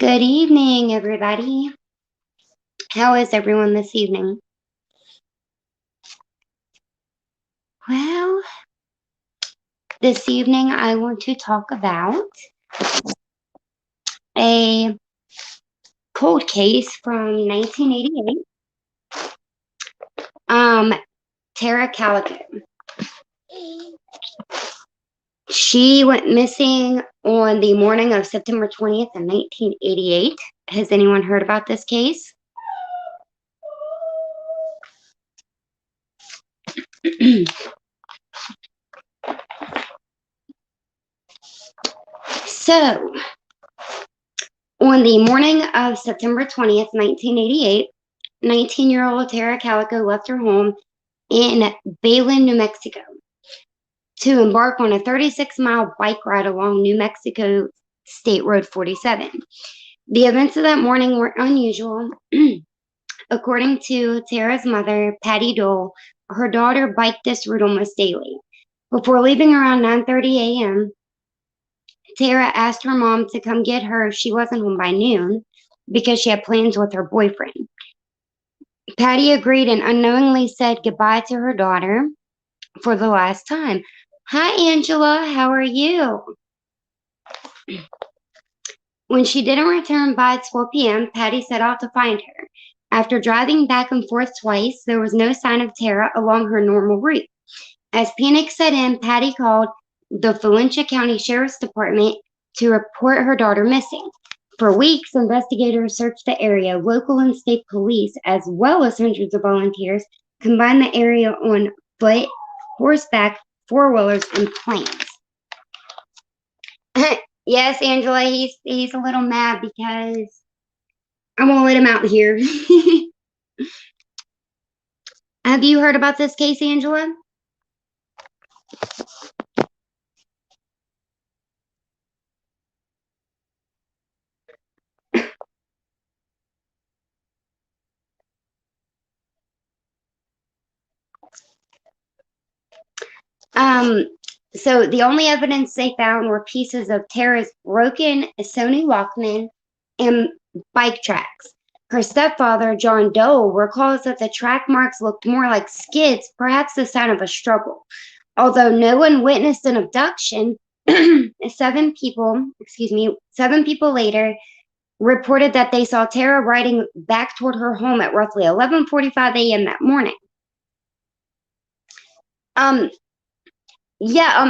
Good evening, everybody. How is everyone this evening? Well, this evening I want to talk about a cold case from 1988. Tara Calico. She went missing on the morning of September 20th of 1988. Has anyone heard about this case? So, on the morning of September 20th, 1988, 19-year-old Tara Calico left her home in Belen, New Mexico, to embark on a 36-mile bike ride along New Mexico State Road 47. The events of that morning were unusual. According to Tara's mother, Patty Dole, her daughter biked this route almost daily. Before leaving around 9:30 a.m., Tara asked her mom to come get her if she wasn't home by noon because she had plans with her boyfriend. Patty agreed and unknowingly said goodbye to her daughter for the last time. Hi, Angela. How are you? When she didn't return by 12 p.m., Patty set out to find her. After driving back and forth twice, there was no sign of Tara along her normal route. As panic set in, Patty called the Valencia County Sheriff's Department to report her daughter missing. For weeks, investigators searched the area. Local and state police, as well as hundreds of volunteers, combined the area on foot, horseback, four-wheelers, and planes. Yes, Angela, he's a little mad because I won't let him out here. Have you heard about this case, Angela? So the only evidence they found were pieces of Tara's broken Sony Walkman and bike tracks. Her stepfather, John Doe, recalls that the track marks looked more like skids, perhaps the sign of a struggle. Although no one witnessed an abduction, seven people later reported that they saw Tara riding back toward her home at roughly 11:45 a.m. that morning.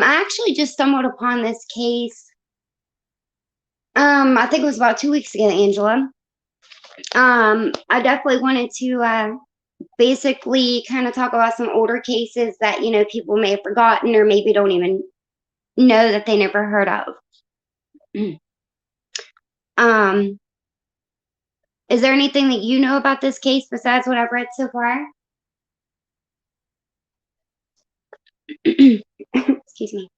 I actually just stumbled upon this case. I think it was about 2 weeks ago, Angela. I definitely wanted to basically kind of talk about some older cases that, people may have forgotten or maybe don't even know that they never heard of. Is there anything that you know about this case besides what I've read so far? Excuse me.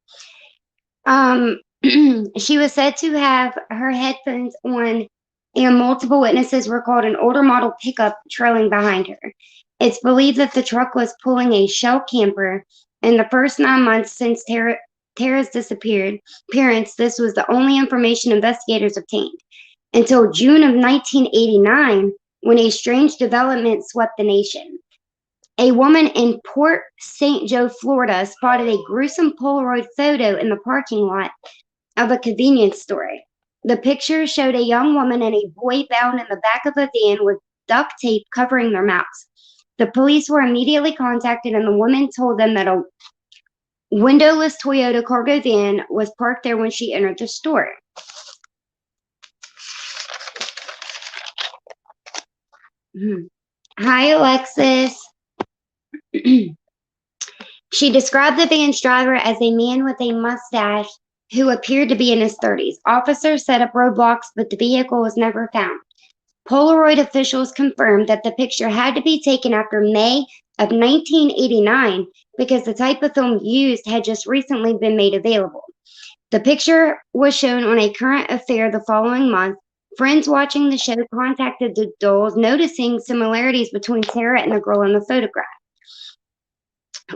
She was said to have her headphones on, and multiple witnesses recalled an older model pickup trailing behind her. It's believed that the truck was pulling a shell camper. In the first 9 months since Tara's disappearance, this was the only information investigators obtained. Until June of 1989, when a strange development swept the nation. A woman in Port St. Joe, Florida, spotted a gruesome Polaroid photo in the parking lot of a convenience store. The picture showed a young woman and a boy bound in the back of a van with duct tape covering their mouths. The police were immediately contacted, and the woman told them that a windowless Toyota cargo van was parked there when she entered the store. Hi, Alexis. She described the van's driver as a man with a mustache who appeared to be in his 30s. Officers set up roadblocks, but the vehicle was never found. Polaroid officials confirmed that the picture had to be taken after May of 1989 because the type of film used had just recently been made available. The picture was shown on A Current Affair the following month. Friends watching the show contacted the Doles, noticing similarities between Tara and the girl in the photograph.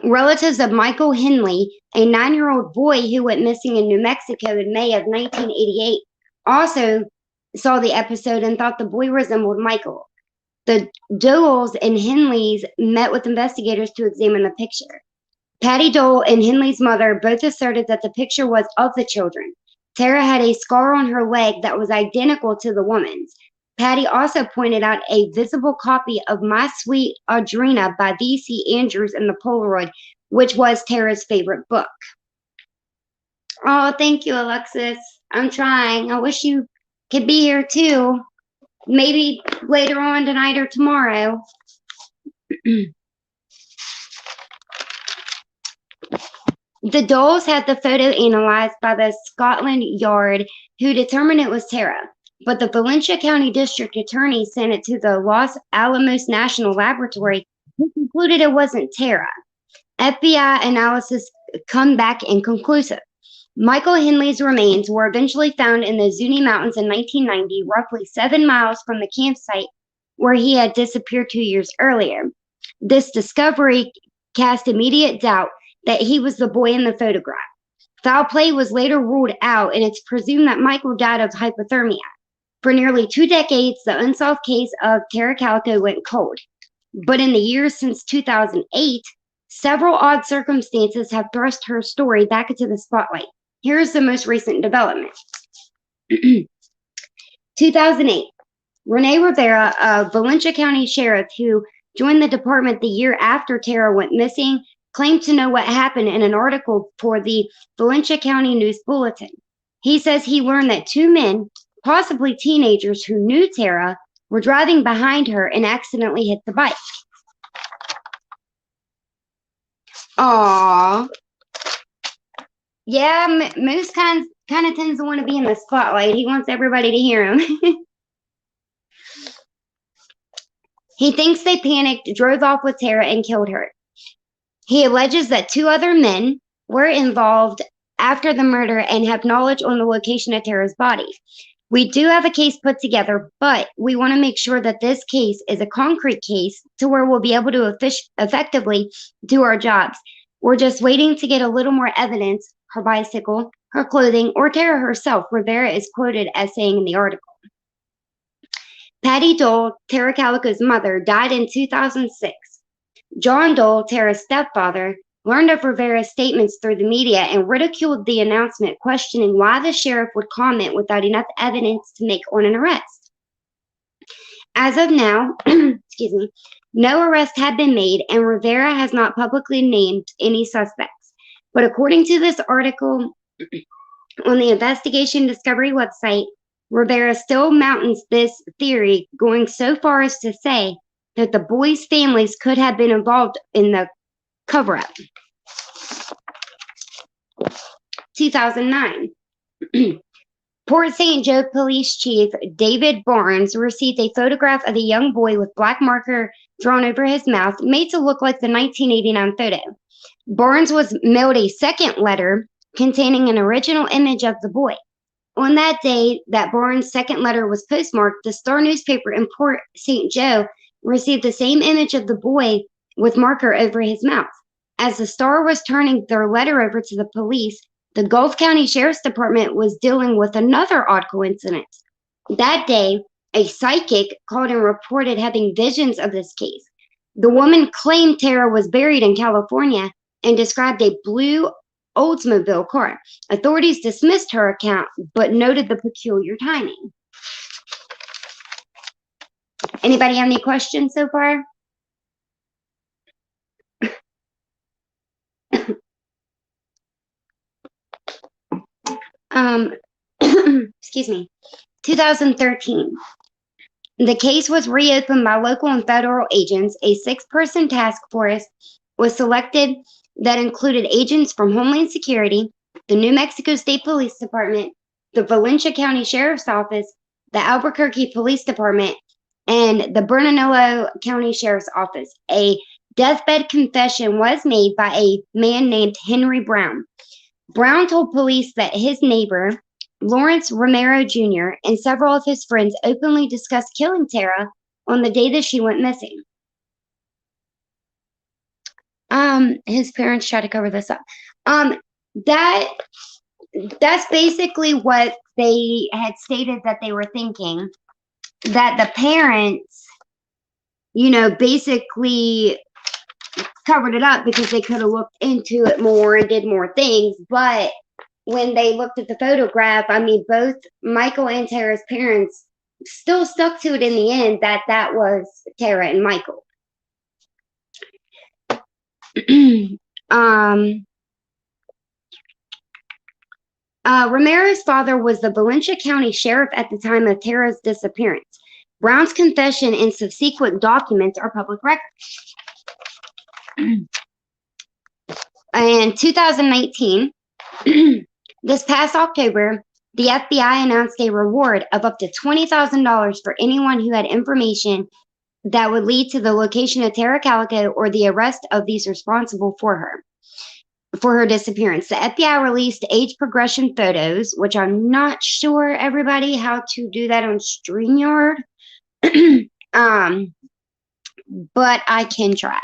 Relatives of Michael Henley, a 9-year-old boy who went missing in New Mexico in May of 1988, also saw the episode and thought the boy resembled Michael. The Doles and Henleys met with investigators to examine the picture. Patty Dole and Henley's mother both asserted that the picture was of the children. Tara had a scar on her leg that was identical to the woman's. Patty also pointed out a visible copy of My Sweet Audrina by V.C. Andrews in the Polaroid, which was Tara's favorite book. Oh, thank you, Alexis. I'm trying. I wish you could be here too. Maybe later on tonight or tomorrow. The Doles had the photo analyzed by the Scotland Yard, who determined it was Tara, but the Valencia County District Attorney sent it to the Los Alamos National Laboratory, who concluded it wasn't Tara. FBI analysis come back inconclusive. Michael Henley's remains were eventually found in the Zuni Mountains in 1990, roughly 7 miles from the campsite where he had disappeared 2 years earlier. This discovery cast immediate doubt that he was the boy in the photograph. Foul play was later ruled out, and it's presumed that Michael died of hypothermia. For nearly 2 decades, the unsolved case of Tara Calico went cold. But in the years since 2008, several odd circumstances have thrust her story back into the spotlight. Here's the most recent development. 2008, Renee Rivera, a Valencia County sheriff who joined the department the year after Tara went missing, claimed to know what happened in an article for the Valencia County News Bulletin. He says he learned that 2 men, possibly teenagers who knew Tara, were driving behind her and accidentally hit the bike. Aww. Yeah, Moose kind of tends to want to be in the spotlight. He wants everybody to hear him. He thinks they panicked, drove off with Tara, and killed her. He alleges that 2 other men were involved after the murder and have knowledge on the location of Tara's body. We do have a case put together, but we want to make sure that this case is a concrete case to where we'll be able to effectively do our jobs. We're just waiting to get a little more evidence, her bicycle, her clothing, or Tara herself. Rivera is quoted as saying in the article. Patty Dole, Tara Calico's mother, died in 2006. John Dole, Tara's stepfather, learned of Rivera's statements through the media and ridiculed the announcement, questioning why the sheriff would comment without enough evidence to make on an arrest. As of now, excuse me, no arrest had been made, and Rivera has not publicly named any suspects. But according to this article on the Investigation Discovery website, Rivera still mountains this theory, going so far as to say that the boys' families could have been involved in the cover-up. 2009. Port St. Joe Police Chief David Barnes received a photograph of a young boy with black marker drawn over his mouth, made to look like the 1989 photo. Barnes was mailed a second letter containing an original image of the boy. On that day that Barnes' second letter was postmarked, the Star newspaper in Port St. Joe received the same image of the boy with marker over his mouth. As the Star was turning their letter over to the police, the Gulf County Sheriff's Department was dealing with another odd coincidence. That day, a psychic called and reported having visions of this case. The woman claimed Tara was buried in California and described a blue Oldsmobile car. Authorities dismissed her account, but noted the peculiar timing. Anybody have any questions so far? Excuse me. 2013. The case was reopened by local and federal agents. A 6-person task force was selected that included agents from Homeland Security, the New Mexico State Police Department, the Valencia County Sheriff's Office, the Albuquerque Police Department, and the Bernalillo County Sheriff's Office. A deathbed confession was made by a man named Henry Brown. Brown told police that his neighbor, Lawrence Romero Jr., and several of his friends openly discussed killing Tara on the day that she went missing. His parents tried to cover this up. That's basically what they had stated that they were thinking that the parents, basically covered it up because they could have looked into it more and did more things. But when they looked at the photograph, I mean, both Michael and Tara's parents still stuck to it in the end that that was Tara and Michael. Romero's father was the Valencia County Sheriff at the time of Tara's disappearance. Brown's confession and subsequent documents are public record. In 2019, this past October, the FBI announced a reward of up to $20,000 for anyone who had information that would lead to the location of Tara Calico or the arrest of these responsible for her disappearance. The FBI released age progression photos, which I'm not sure everybody how to do that on StreamYard. But I can try.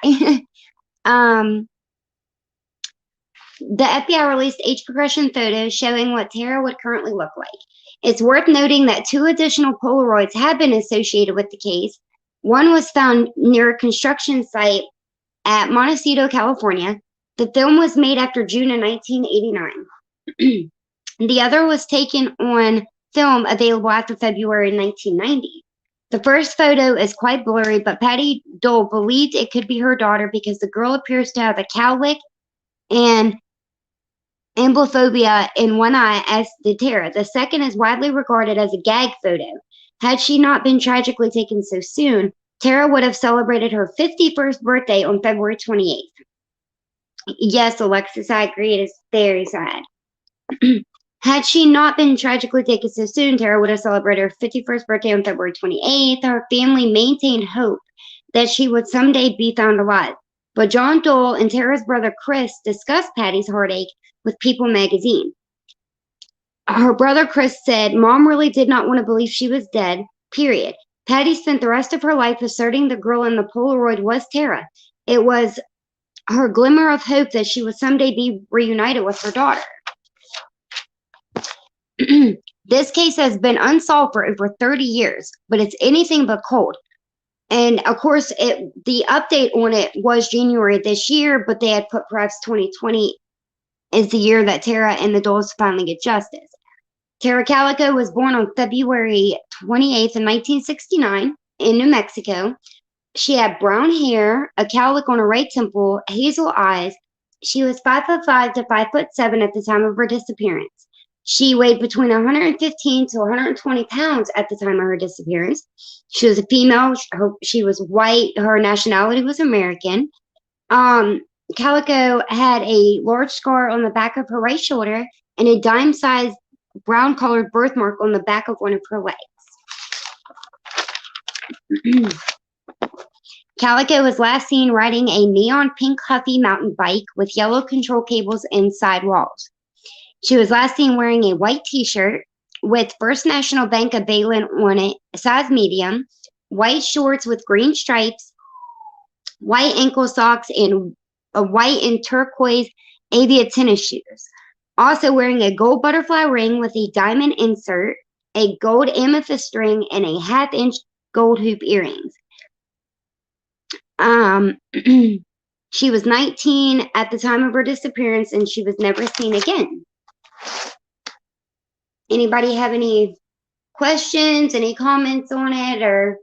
The FBI released age progression photos showing what Tara would currently look like. It's worth noting that 2 additional Polaroids have been associated with the case. One was found near a construction site at Montecito, California. The film was made after June of 1989. The other was taken on film available after February 1990. The first photo is quite blurry, but Patty Dole believed it could be her daughter because the girl appears to have a cowlick and amblyphobia in one eye, as did Tara. The second is widely regarded as a gag photo. Had she not been tragically taken so soon, Tara would have celebrated her 51st birthday on February 28th. Yes, Alexis, I agree. It is very sad. Had she not been tragically taken so soon, Tara would have celebrated her 51st birthday on February 28th. Her family maintained hope that she would someday be found alive. But John Dole and Tara's brother Chris discussed Patty's heartache with People magazine. Her brother Chris said, "Mom really did not want to believe she was dead, period. Patty spent the rest of her life asserting the girl in the Polaroid was Tara. It was her glimmer of hope that she would someday be reunited with her daughter." This case has been unsolved for over 30 years, but it's anything but cold. And of course, the update on it was January this year, but they had put perhaps 2020 is the year that Tara and the Doles finally get justice. Tara Calico was born on February 28th in 1969 in New Mexico. She had brown hair, a cowlick on her right temple, hazel eyes. She was 5'5" to 5'7" at the time of her disappearance. She weighed between 115 to 120 pounds at the time of her disappearance. She was a female. She was white. Her nationality was American. Calico had a large scar on the back of her right shoulder and a dime-sized brown-colored birthmark on the back of one of her legs. Calico was last seen riding a neon pink Huffy mountain bike with yellow control cables and sidewalls. She was last seen wearing a white t-shirt with First National Bank of Baylen on it, size medium, white shorts with green stripes, white ankle socks, and a white and turquoise Avia tennis shoes. Also wearing a gold butterfly ring with a diamond insert, a gold amethyst ring, and a half-inch gold hoop earrings. She was 19 at the time of her disappearance, and she was never seen again. Anybody have any questions, any comments on it, or?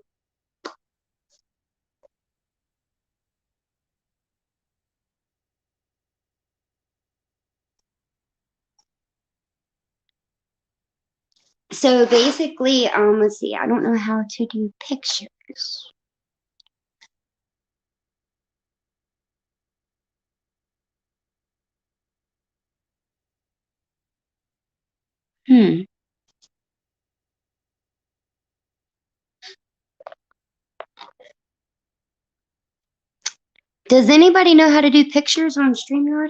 So basically, let's see, I don't know how to do pictures. Does anybody know how to do pictures on StreamYard?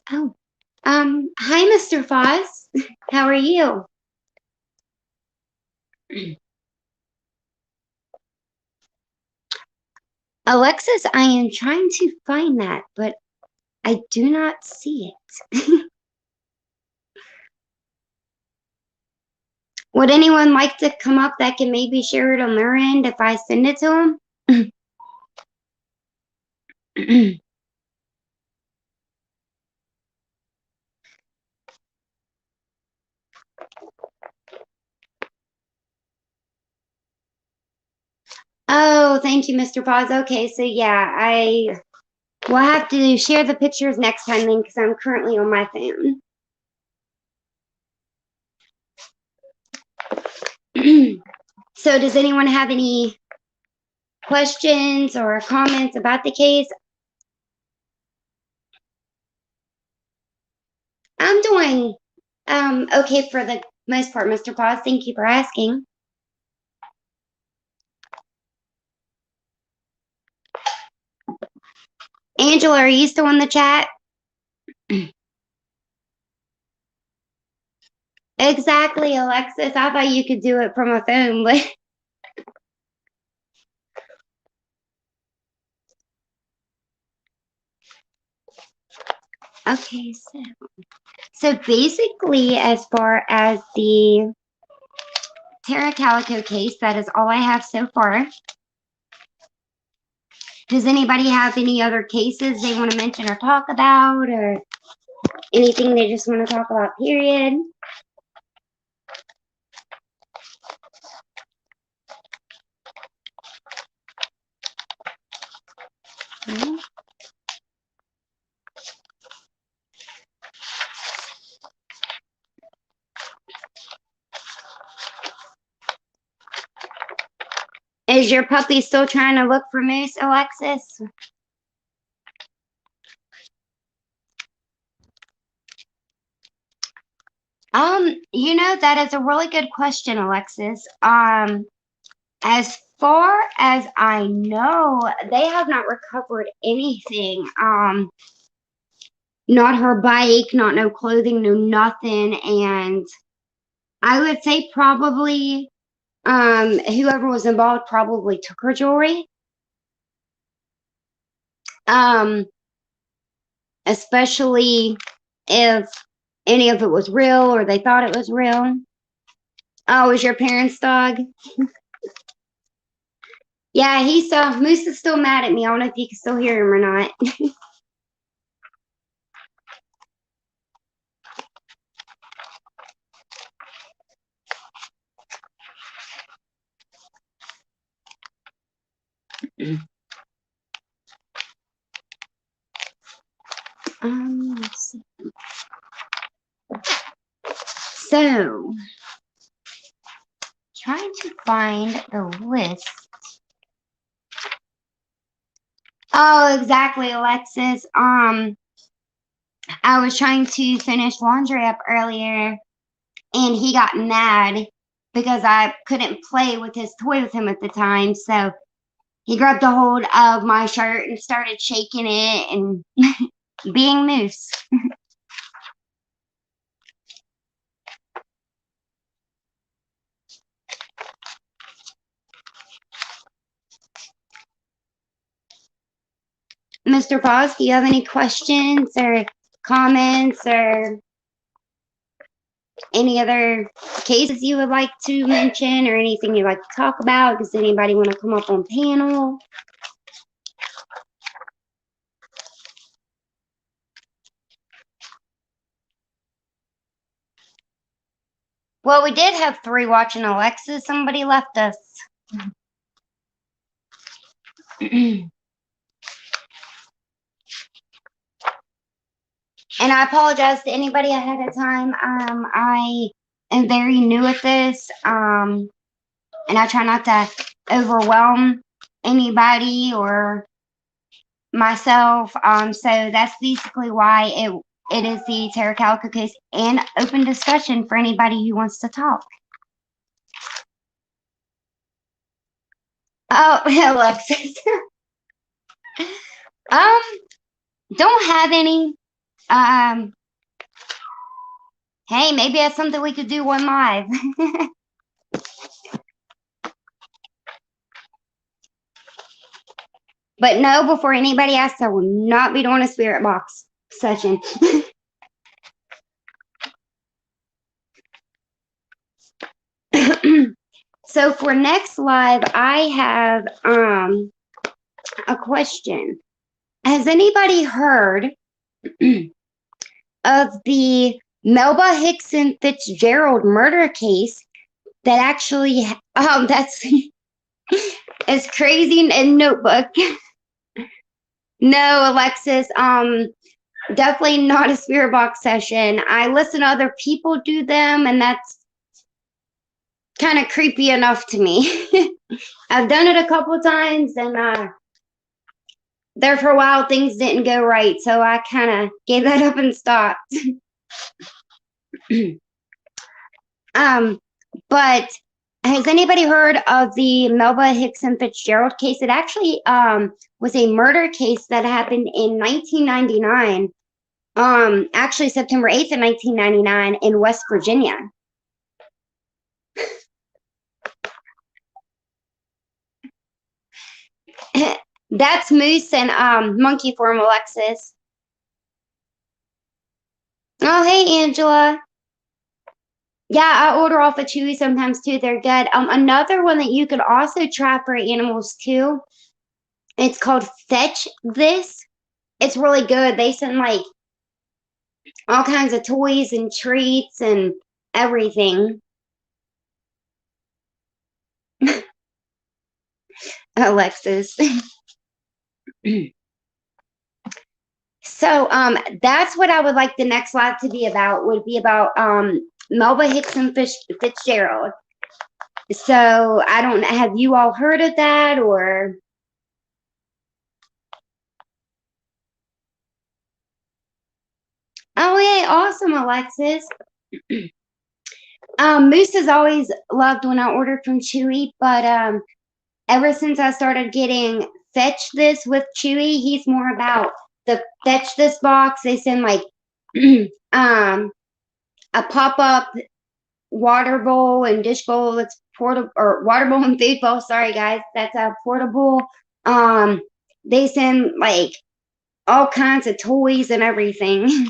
Oh, hi, Mr. Foss. How are you? Alexis, I am trying to find that, but I do not see it. Would anyone like to come up that can maybe share it on their end if I send it to them? Oh, thank you, Mr. Paz. Okay, so yeah, I will have to share the pictures next time then because I'm currently on my phone. So does anyone have any questions or comments about the case? I'm doing okay for the most part, Mr. Paz. Thank you for asking. Angela, are you still in the chat? Exactly, Alexis. I thought you could do it from a phone, but okay, so basically as far as the Calico case, that is all I have so far. Does anybody have any other cases they want to mention or talk about, or anything they just want to talk about, period? Is your puppy still trying to look for moose, Alexis? That is a really good question, Alexis. As far as I know, they have not recovered anything. Not her bike, not no clothing, no nothing. And I would say probably whoever was involved probably took her jewelry. Um, Especially if any of it was real or they thought it was real. Oh, is your parents' dog? Yeah, Moose is still mad at me. I don't know if you can still hear him or not. Let's see. So, trying to find the list. Oh, exactly, Alexis. I was trying to finish laundry up earlier, and he got mad because I couldn't play with his toy with him at the time. So he grabbed a hold of my shirt and started shaking it and being Moose. Mr. Foss, do you have any questions or comments or any other cases you would like to mention or anything you'd like to talk about? Does anybody want to come up on panel? Well, we did have 3 watching Alexa. Somebody left us. And I apologize to anybody ahead of time. I am very new at this, and I try not to overwhelm anybody or myself. So that's basically why it is the Calico case and open discussion for anybody who wants to talk. Oh, Alexis. um, don't have any. Um, hey, maybe that's something we could do one live. But no, before anybody asks, I will not be doing a spirit box session. So for next live, I have a question. Has anybody heard of the Melba Hickson Fitzgerald murder case that actually that's it's crazy in Notebook. No, Alexis, definitely not a spirit box session. I listen to other people do them, and that's kind of creepy enough to me. I've done it a couple times, and there for a while things didn't go right, so I kind of gave that up and stopped. But has anybody heard of the Melba Hickson Fitzgerald case? It actually was a murder case that happened in 1999. Actually September 8th of 1999 in West Virginia. That's moose and monkey form, Alexis. Oh, hey, Angela. Yeah, I order off of Chewy sometimes too. They're good. Another one that you could also try for animals too. It's called Fetch This. It's really good. They send like all kinds of toys and treats and everything. Alexis. So that's what I would like the next live to be about, would be about Melba Hickson Fitzgerald. So I don't know, have you all heard of that or? Oh, yeah, awesome, Alexis. Moose has always loved when I ordered from Chewy, but ever since I started getting Fetch This with Chewy, he's more about the Fetch This box. They send like a pop-up water bowl and dish bowl that's portable, or water bowl and food bowl. Sorry, guys, that's a portable. They send like all kinds of toys and everything.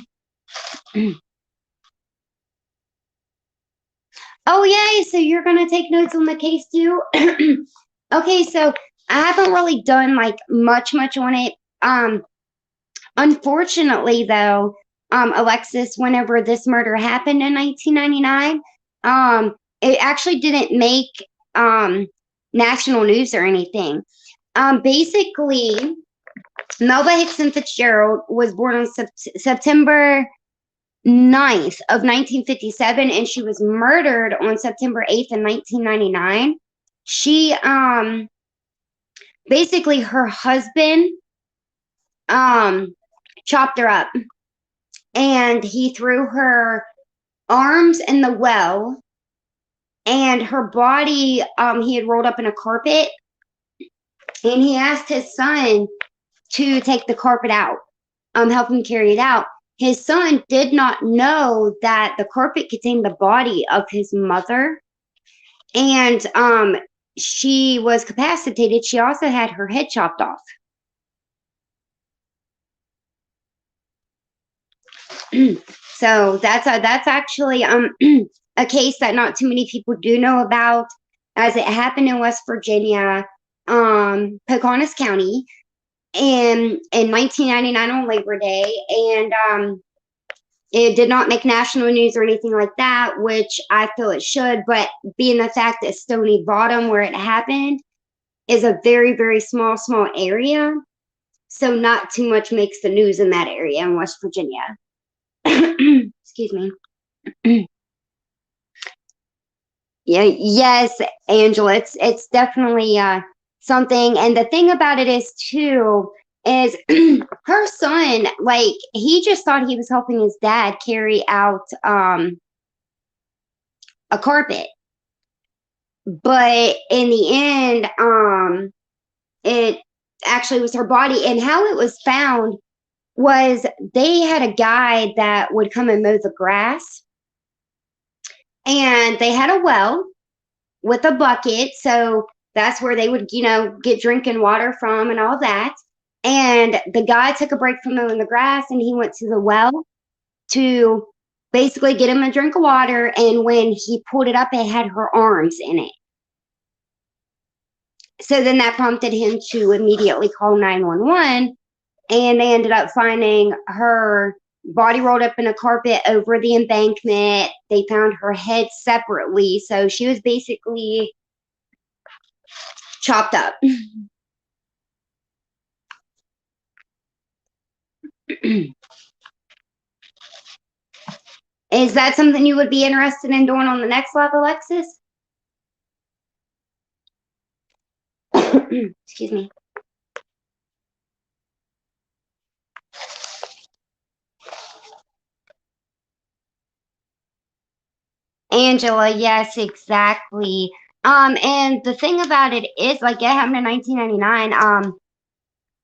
Oh, yay! So you're gonna take notes on the case too? Okay, so I haven't really done like much on it. Unfortunately, though, Alexis, whenever this murder happened in 1999, it actually didn't make national news or anything. Basically, Melba Hickson Fitzgerald was born on September 9th of 1957, and she was murdered on September 8th in 1999. She, basically, her husband, chopped her up, and he threw her arms in the well, and her body, he had rolled up in a carpet, and he asked his son to take the carpet out, help him carry it out. His son did not know that the carpet contained the body of his mother, and she was capacitated. She also had her head chopped off. So that's actually a case that not too many people do know about, as it happened in West Virginia, Pocahontas County, in 1999 on Labor Day, and it did not make national news or anything like that, which I feel it should. But being the fact that Stony Bottom, where it happened, is a very small area, so not too much makes the news in that area in West Virginia. Excuse me. Yeah, yes, Angela, it's definitely something. And the thing about it is too is her son, like, he just thought he was helping his dad carry out a carpet, but in the end, it actually was her body. And how it was found was they had a guy that would come and mow the grass, and they had a well with a bucket. So that's where they would, get drinking water from and all that. And the guy took a break from mowing the grass and he went to the well to basically get him a drink of water. And when he pulled it up, it had her arms in it. So then that prompted him to immediately call 911. And they ended up finding her body rolled up in a carpet over the embankment. They found her head separately. So she was basically chopped up. Is that something you would be interested in doing on the next level, Alexis? Excuse me. Angela, yes, exactly. And the thing about it is, like, it happened in 1999.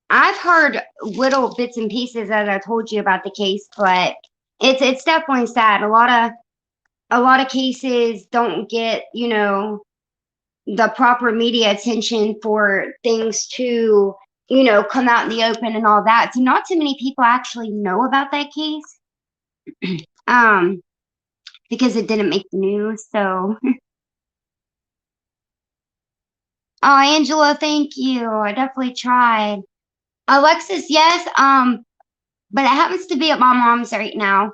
I've heard little bits and pieces as I told you about the case, but it's definitely sad. A lot of cases don't get, the proper media attention for things to, come out in the open and all that. So not too many people actually know about that case. Um, because it didn't make the news. So, oh, Angela, thank you. I definitely tried. Alexis, yes. But it happens to be at my mom's right now.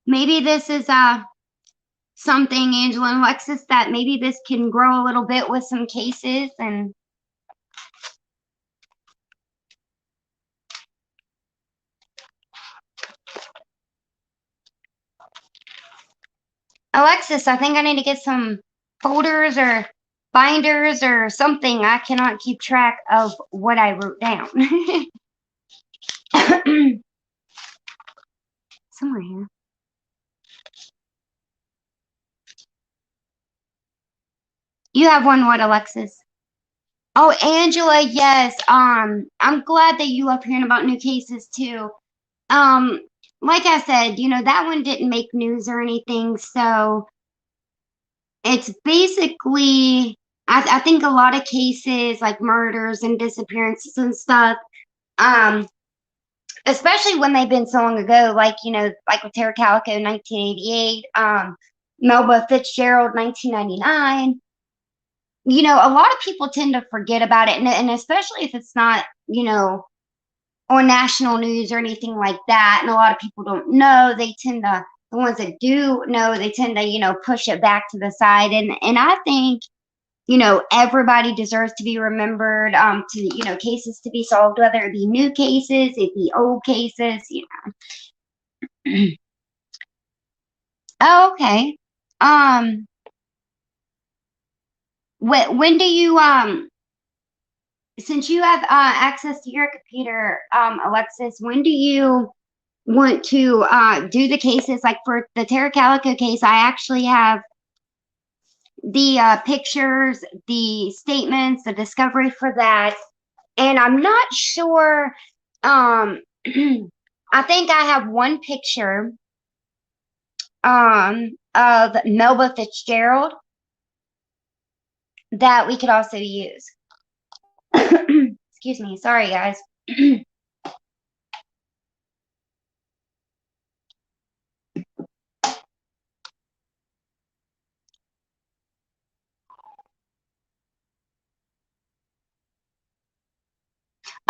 Maybe this is something, Angela and Alexis, that maybe this can grow a little bit with some cases. And Alexis, I think I need to get some folders or binders or something. I cannot keep track of what I wrote down. Somewhere here. You have one, what, Alexis? Oh, Angela, yes. I'm glad that you love hearing about new cases too. Um, like I said, that one didn't make news or anything, so it's basically, I think a lot of cases like murders and disappearances and stuff, um, especially when they've been so long ago, like, like with Tara Calico 1988, Melba Fitzgerald 1999. A lot of people tend to forget about it, and especially if it's not, on national news or anything like that, and a lot of people don't know, they tend to, the ones that do know, they tend to, push it back to the side. And I think, everybody deserves to be remembered, to, cases to be solved, whether it be new cases, it be old cases. Oh, okay. Um, when do you, since you have access to your computer, Alexis, when do you want to do the cases? Like for the Terra Calico case, I actually have the pictures, the statements, the discovery for that. And I'm not sure. I think I have one picture of Melba Fitzgerald that we could also use. Excuse me. Sorry, guys.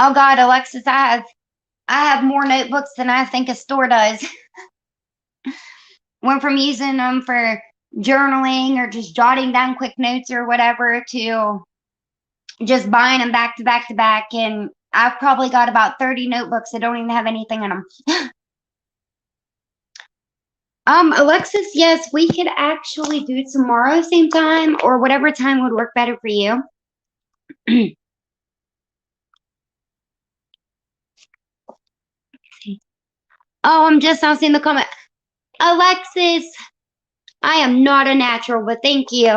Oh God, Alexis, I have more notebooks than I think a store does. Went from using them for journaling or just jotting down quick notes or whatever to just buying them back to back to back. And I've probably got about 30 notebooks that don't even have anything in them. Alexis, yes, we could actually do tomorrow same time or whatever time would work better for you. Oh, I'm just now seeing the comment. Alexis, I am not a natural, but thank you.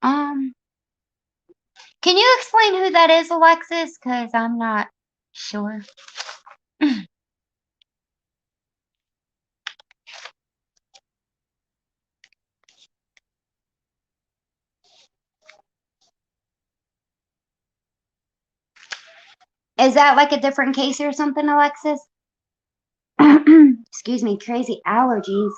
um, Can you explain who that is, Alexis? Because I'm not sure. Is that like a different case or something, Alexis? Excuse me, crazy allergies.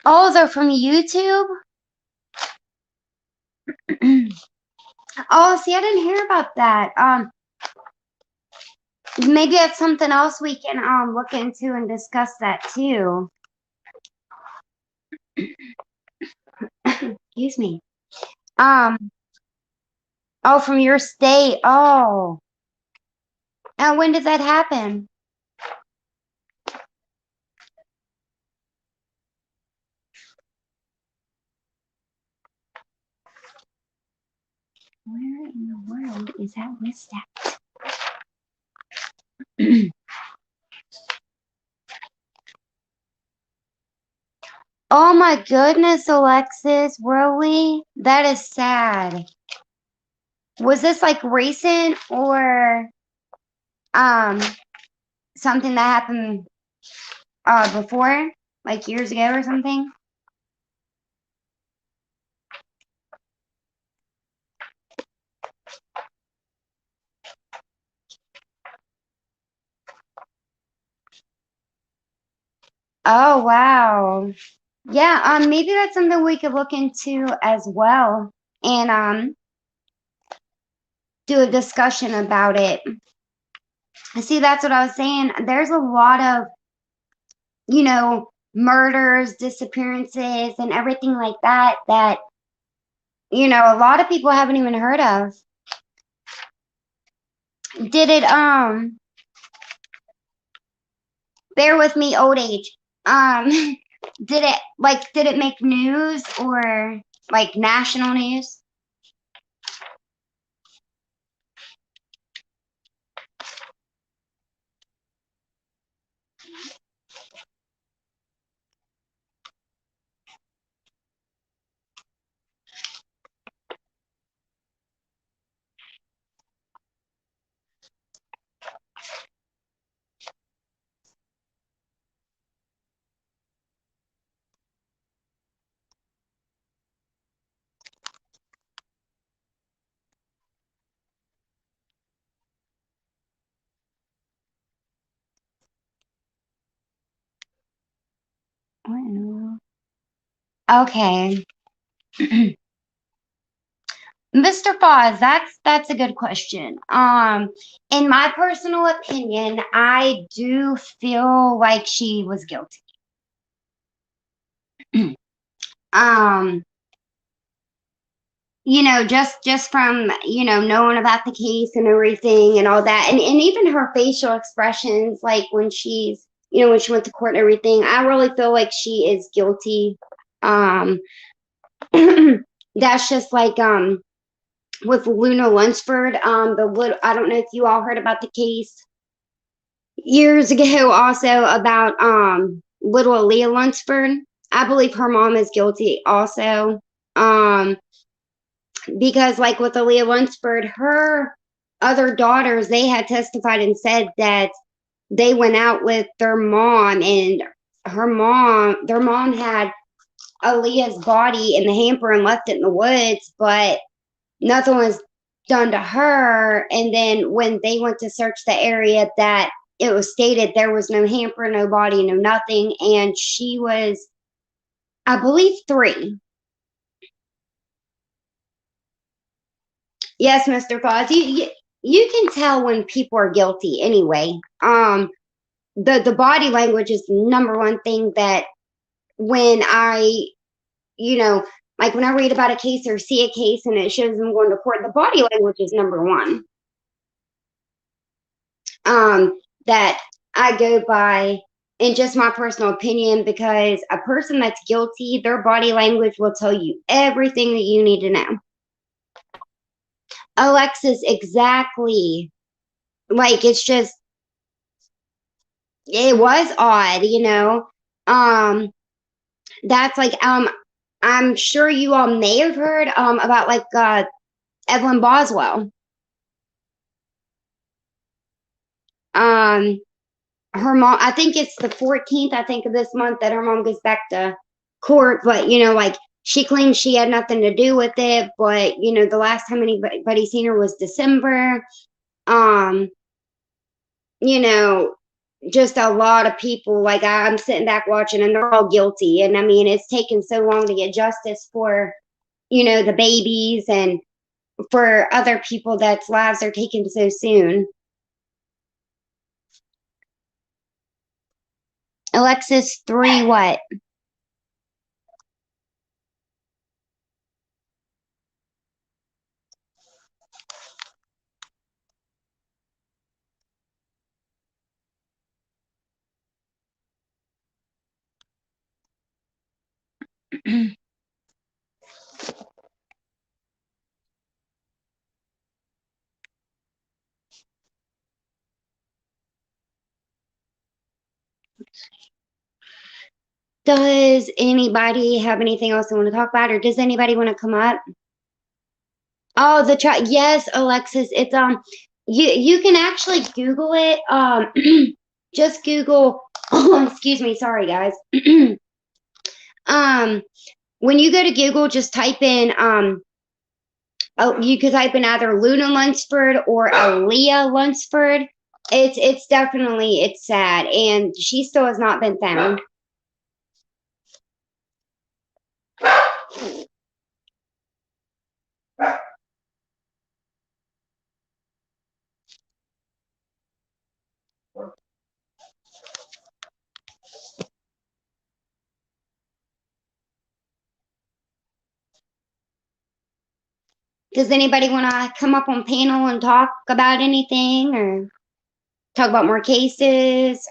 Oh, they're from YouTube? Oh, see, I didn't hear about that. Maybe that's something else we can look into and discuss that too. Excuse me. Um, oh, from your state. Oh. Now, when did that happen? Where in the world is that list at? Oh my goodness, Alexis, really? That is sad. Was this like recent or um something that happened before, like years ago or something? Oh wow. Yeah, maybe that's something we could look into as well and do a discussion about it. See, that's what I was saying. There's a lot of, murders, disappearances, and everything like that that, a lot of people haven't even heard of. Did it, bear with me, old age. Um, did it make news or like national news? What in the world? Okay. Mr. Foz, that's a good question. In my personal opinion, I do feel like she was guilty. um, just from, knowing about the case and everything and all that, and even her facial expressions, like when she's, when she went to court and everything, I really feel like she is guilty. Um, that's just like with Luna Lunsford. I don't know if you all heard about the case years ago, also about little Aaliyah Lunsford. I believe her mom is guilty also. Um, because like with Aaliyah Lunsford, her other daughters, they had testified and said that they went out with their mom, and their mom had Aaliyah's body in the hamper and left it in the woods, but nothing was done to her. And then when they went to search the area, that it was stated there was no hamper, no body, no nothing, and she was, I believe, 3. Yes, Mr. Foz, you can tell when people are guilty anyway. The body language is the number one thing that when you know, like when I read about a case or see a case and it shows them going to court, the body language is number one. That I go by and just my personal opinion, because a person that's guilty, their body language will tell you everything that you need to know. Alexis, exactly. Like, it's just, it was odd, you know. Um, that's like, I'm sure you all may have heard about like Evelyn Boswell. Um, her mom, I think it's the 14th, I think, of this month that her mom goes back to court, but you know, like, she claims she had nothing to do with it, but you know, the last time anybody seen her was December. Um, you know, just a lot of people, like, I'm sitting back watching and they're all guilty. And I mean, it's taken so long to get justice for, you know, the babies and for other people that's lives are taken so soon. Alexis, three what? Does anybody have anything else they want to talk about, or does anybody want to come up? Oh, the chat. Yes, Alexis. It's you can actually Google it. Just Google. Oh, excuse me. Sorry, guys. um, when you go to Google, just type in oh, you could type in either Luna Lunsford or Aaliyah Lunsford. It's definitely, it's sad, and she still has not been found. Does anybody want to come up on panel and talk about anything, or talk about more cases?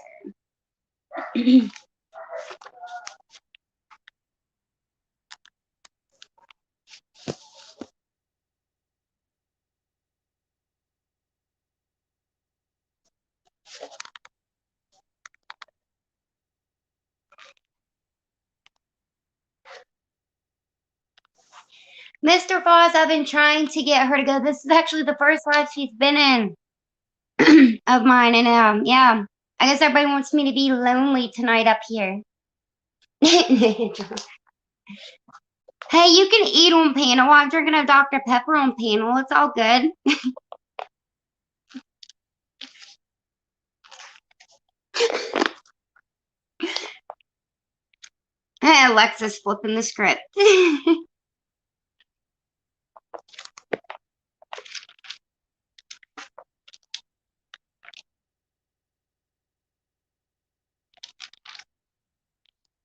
Mr. Foz, I've been trying to get her to go. This is actually the first live she's been in of mine, and yeah, I guess everybody wants me to be lonely tonight up here. Hey, you can eat on panel. I'm drinking a Dr. Pepper on panel. It's all good. Hey, Alexa's flipping the script.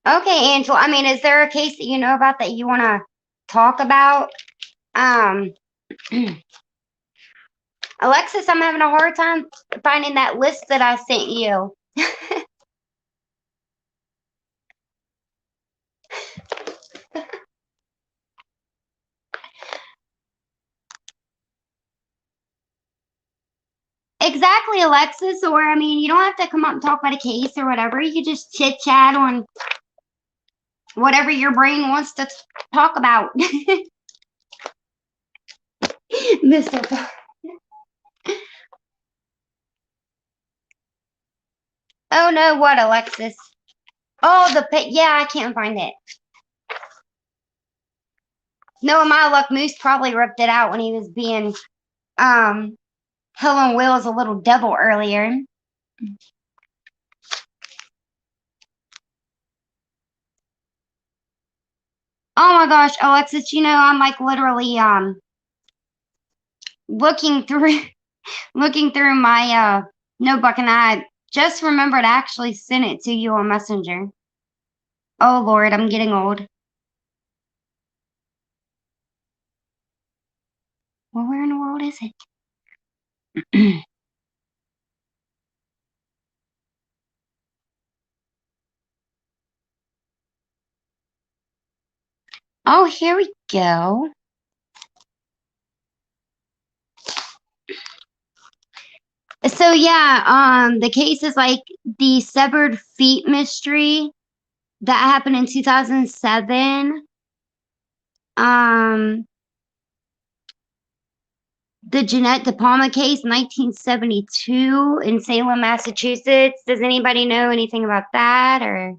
Okay, Angela. I mean, is there a case that you know about that you want to talk about? Um, Alexis, I'm having a hard time finding that list that I sent you. Exactly, Alexis. Or, I mean, you don't have to come up and talk about a case or whatever. You can just chit chat on whatever your brain wants to talk about. Mr. Oh no, what, Alexis? Oh, yeah, I can't find it. No, my luck, Moose probably ripped it out when he was being Helen Will's a little devil earlier. Oh my gosh, Alexis, you know, I'm like literally looking through looking through my notebook, and I just remembered I actually sent it to you on Messenger. Oh Lord, I'm getting old. Well, where in the world is it? Oh, here we go. So yeah, the case is like the severed feet mystery that happened in 2007. Um, the Jeanette De Palma case, 1972 in Salem, Massachusetts. Does anybody know anything about that or?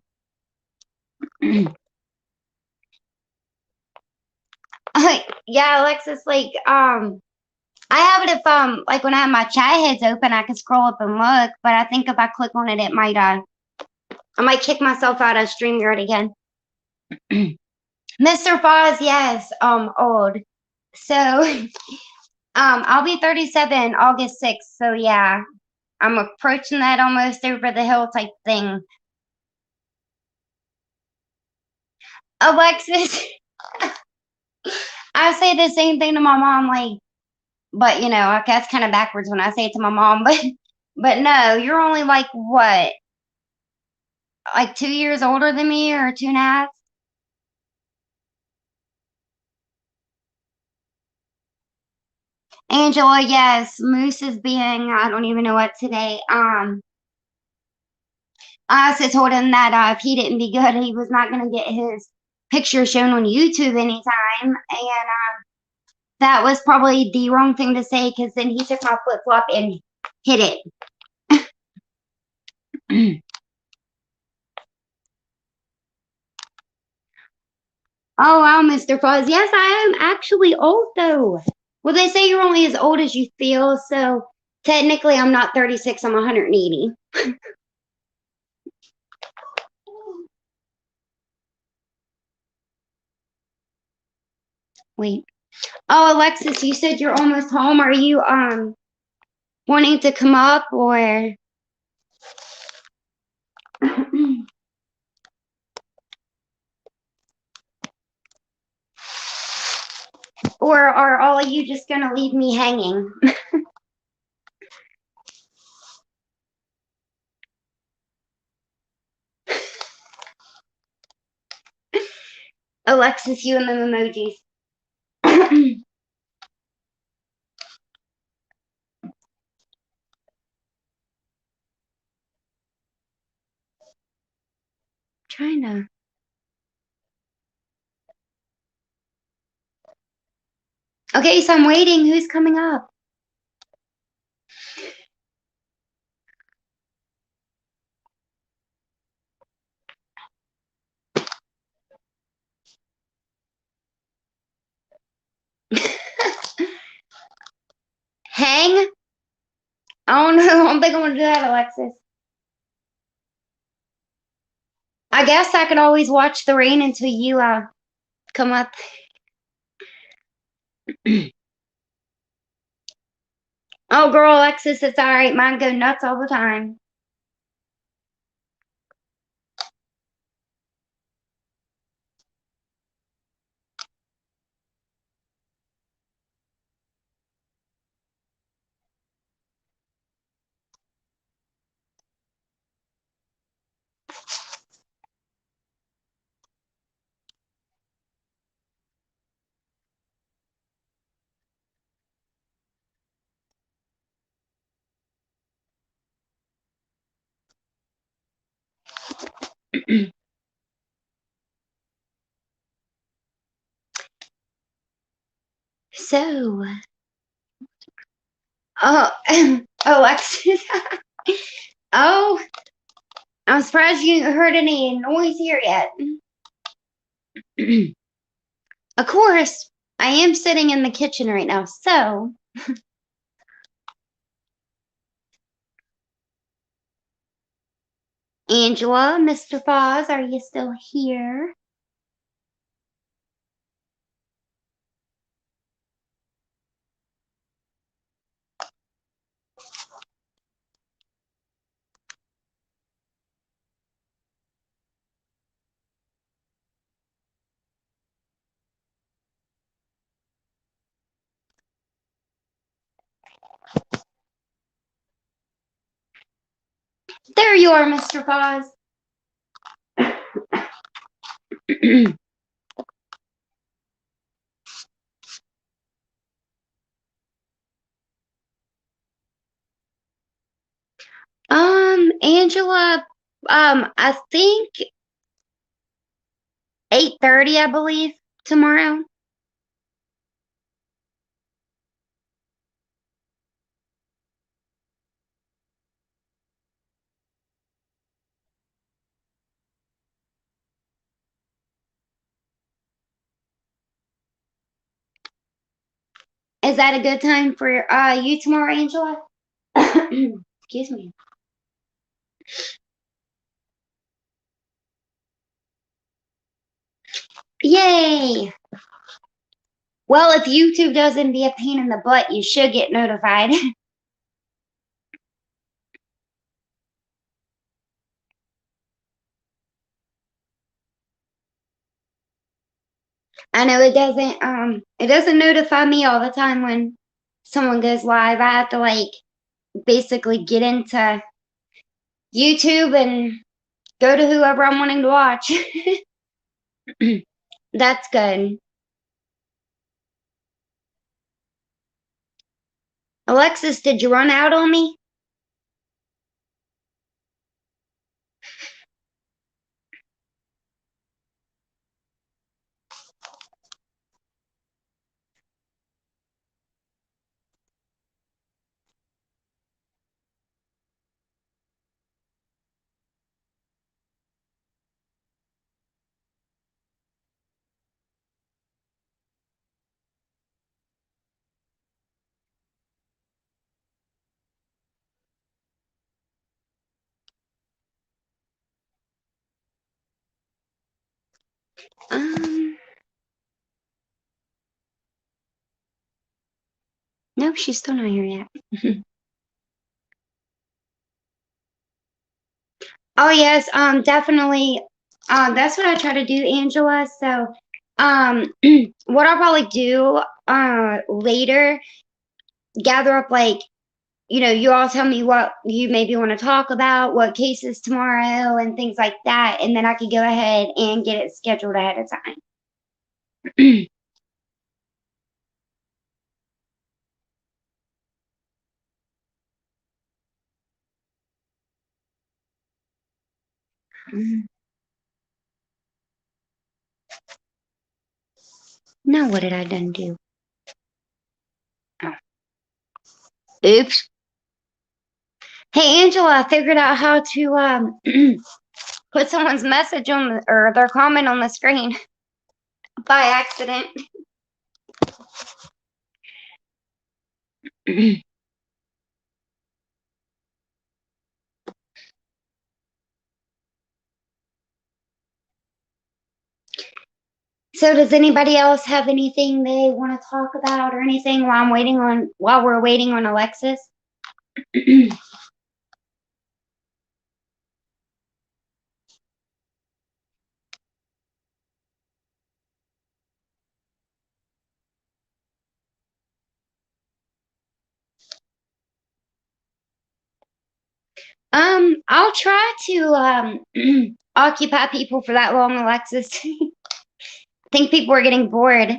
Yeah, Alexis, like, I have it if, like when I have my chat heads open, I can scroll up and look, but I think if I click on it, it might, I might kick myself out of StreamYard again. Mr. Foz, yes, old. So, I'll be 37 August 6th. So yeah, I'm approaching that almost over the hill type thing. Alexis, I say the same thing to my mom, like, but you know, I guess kind of backwards when I say it to my mom, but no, you're only like what, like 2 years older than me or 2.5? Angela, yes, Moose is being, I don't even know what today. I also told him that if he didn't be good, he was not going to get his picture shown on YouTube anytime. And that was probably the wrong thing to say because then he took my flip flop and hit it. Oh, wow, Mr. Fuzz. Yes, I am actually old, though. Well, they say you're only as old as you feel, so technically I'm not 36, I'm 180. Wait. Oh, Alexis, you said you're almost home. Are you wanting to come up or or are all of you just gonna leave me hanging? Alexis, you and the emojis. Trying to. Okay, so I'm waiting. Who's coming up? Hang? I don't know. I don't think I want to do that, Alexis. I guess I could always watch the rain until you come up. Oh, girl, Alexis, it's all right. Mine go nuts all the time. So, oh, Alexis. Oh, I'm surprised you heard any noise here yet. Of course, I am sitting in the kitchen right now. So, Angela, Mr. Foz, are you still here? There you are, Mr. Foz. Angela, I think 8:30, I believe, tomorrow. Is that a good time for you tomorrow, Angela? Excuse me. Yay! Well, if YouTube doesn't be a pain in the butt, you should get notified. I know it doesn't notify me all the time when someone goes live. I have to like basically get into YouTube and go to whoever I'm wanting to watch. That's good. Alexis, did you run out on me? Um, no, she's still not here yet. Oh yes, definitely. That's what I try to do, Angela. So, what I'll probably do later, gather up like you all tell me what you maybe want to talk about, what cases tomorrow, and things like that, and then I could go ahead and get it scheduled ahead of time. Now, what did I done do? Oh, oops. Hey, Angela, I figured out how to put someone's message on or their comment on the screen by accident. So does anybody else have anything they want to talk about or anything while we're waiting on Alexis? I'll try to occupy people for that long, Alexis. I think people are getting bored.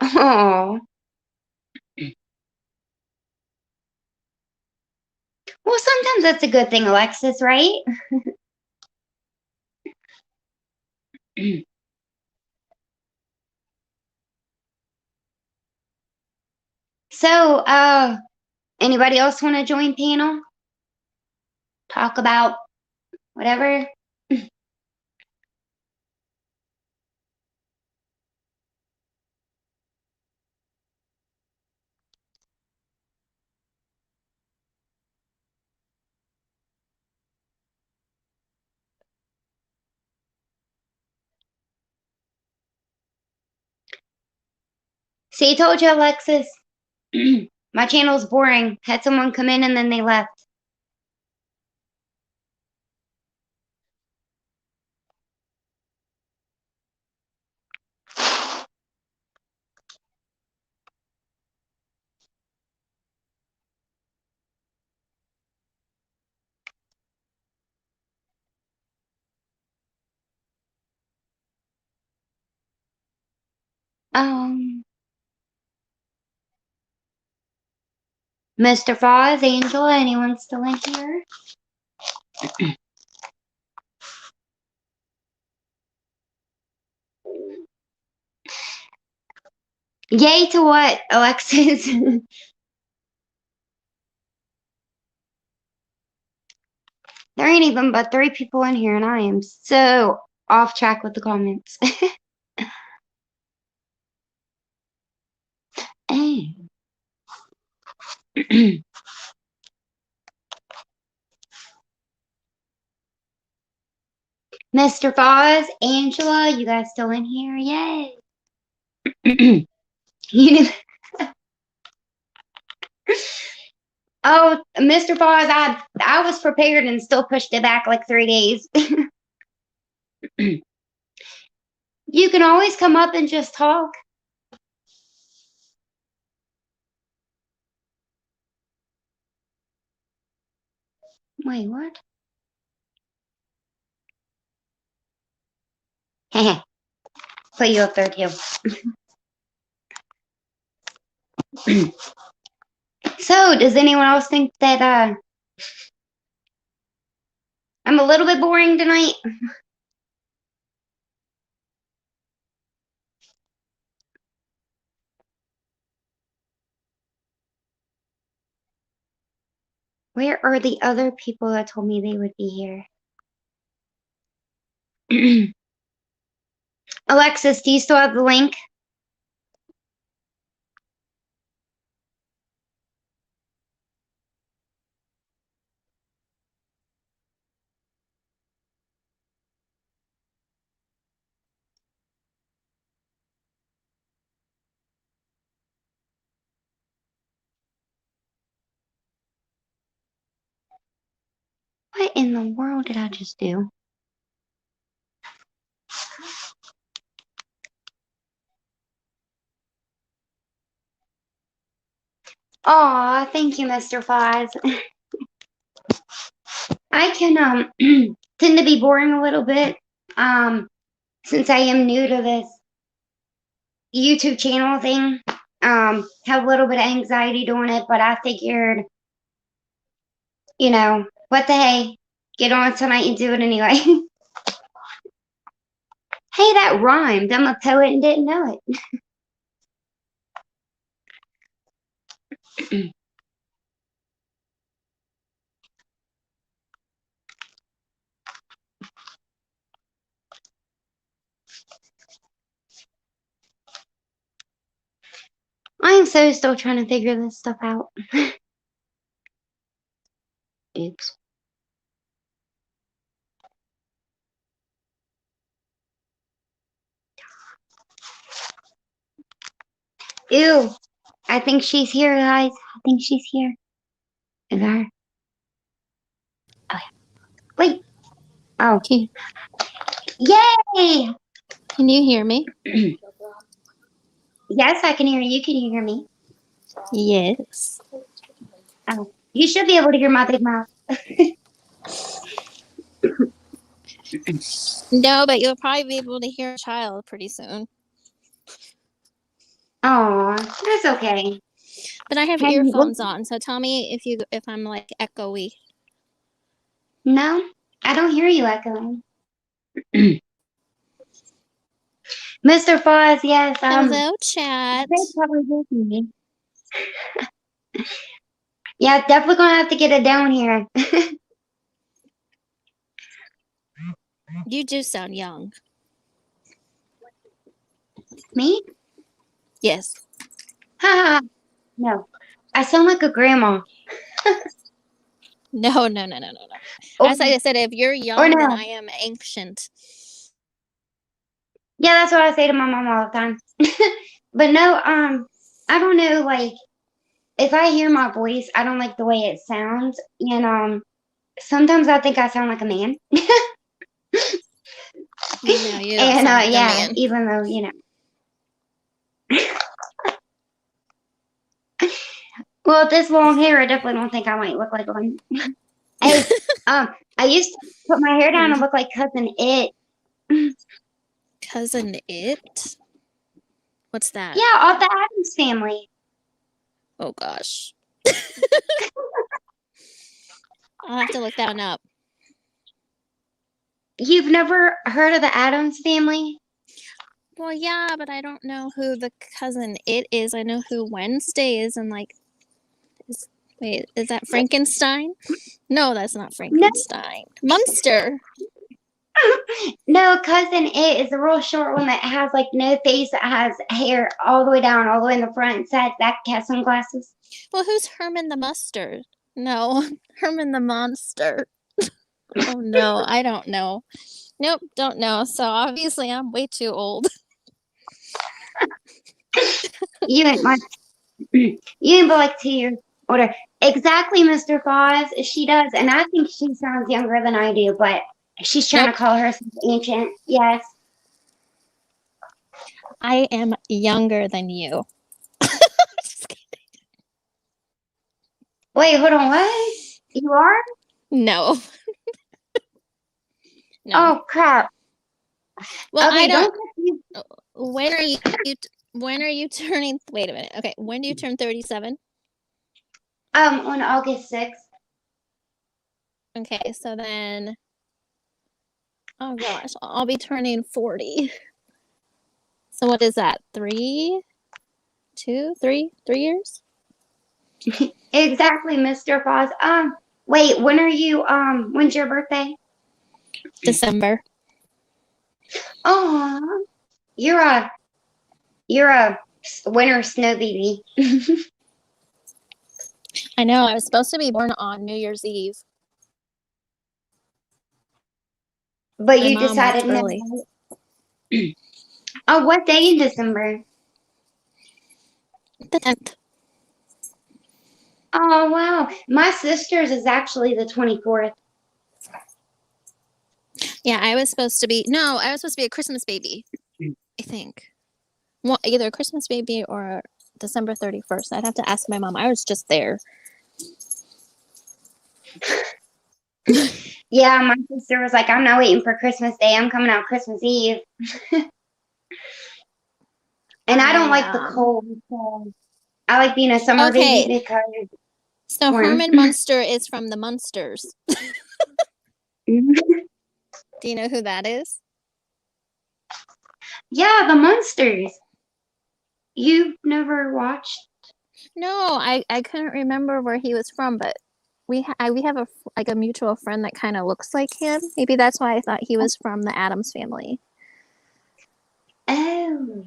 Oh, well, sometimes that's a good thing, Alexis, right? So, anybody else want to join panel? Talk about whatever? See, I told you, Alexis. My channel's boring. Had someone come in and then they left. Mr. Foz, Angela, anyone still in here? Yay to what, Alexis? There ain't even but 3 people in here, and I am so off track with the comments. Mr. Foz, Angela, you guys still in here? Yay! You Oh, Mr. Foz, I was prepared and still pushed it back like 3 days. You can always come up and just talk. Wait, what? Heh. Put you up there too. So, does anyone else think that I'm a little bit boring tonight? Where are the other people that told me they would be here? Alexis, do you still have the link? What in the world did I just do? Aw, thank you, Mr. Foz. I can tend to be boring a little bit since I am new to this YouTube channel thing. Have a little bit of anxiety doing it, but I figured, what the hey, get on tonight and do it anyway. Hey, that rhymed. I'm a poet and didn't know it. I am so still trying to figure this stuff out. Oops. Ew. I think she's here, guys. I think she's here. Is that her? Oh, yeah. Wait. Oh. Okay. Yay! Can you hear me? Yes, I can hear you. Can you hear me? Yes. Oh, you should be able to hear my big mouth. No, but you'll probably be able to hear a child pretty soon. Oh, that's okay. But I have earphones on, so tell me if I'm like echoey. No, I don't hear you echoing. Mr. Foz, yes. Hello, chat. They probably will be. Yeah, definitely gonna have to get it down here. You do sound young. Me? Yes. Haha. No, I sound like a grandma. No. As I said, if you're young, then I am ancient. Yeah, that's what I say to my mom all the time. But no, I don't know, like, if I hear my voice, I don't like the way it sounds. And sometimes I think I sound like a man. No, you don't And sound like a yeah, man. even though, well, with this long hair, I definitely don't think I might look like one. Hey, I used to put my hair down and look like Cousin It. Cousin It? What's that? Yeah, of the Addams Family. Oh gosh. I'll have to look that one up. You've never heard of the Addams Family? Well, yeah, but I don't know who the cousin it is. I know who Wednesday is, and like, wait, is that Frankenstein? No, that's not No, Frankenstein. Munster. no, cousin it is the real short one that has like no face, that has hair all the way down, all the way in the front, sad that has sunglasses. Well, who's Herman the Mustard? No, Herman the Monster. Oh no, I don't know. Nope, don't know. So obviously, I'm way too old. You ain't like you ain't but like 2 years older. Exactly, Mr. Foz. She does, and I think she sounds younger than I do, but she's trying Nope, to call herself ancient. Yes. I am younger than you. Wait, hold on. What? You are? No, no. Oh crap. Well, Okay, I don't. you. When are you? When are you turning? Wait a minute. Okay, when do you turn 37? On August 6th. Okay, so then, oh gosh, I'll be turning 40. So what is that? 3 years? Exactly, Mr. Foz. Wait, when are you? When's your birthday? December. Oh, you're a winter snow baby. I know. I was supposed to be born on New Year's Eve. But My you mom left decided early. no. Oh, what day in December? The 10th. Oh, wow. My sister's is actually the 24th. Yeah, I was supposed to be. No, I was supposed to be a Christmas baby. I think. Well, either a Christmas baby or December 31st. I'd have to ask my mom. I was just there. Yeah, my sister was like, I'm not waiting for Christmas Day. I'm coming out Christmas Eve. And I don't like the cold. So I like being a summer Okay, baby because so warm. Herman Munster is from the Munsters. Do you know who that is? Yeah, the Munsters. You've never watched? No, I couldn't remember where he was from, but we have a mutual friend that kind of looks like him. Maybe that's why I thought he was from the Addams Family. Oh.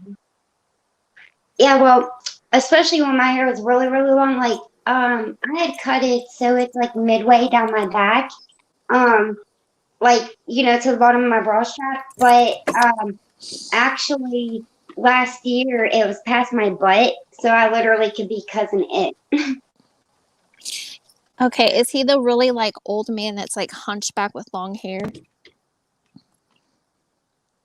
Yeah, well, especially when my hair was really, really long, like, I had cut it so it's like midway down my back, like, to the bottom of my bra strap, but, actually, last year it was past my butt, so I literally could be cousin it. Okay, is he the really like old man that's like hunchback with long hair?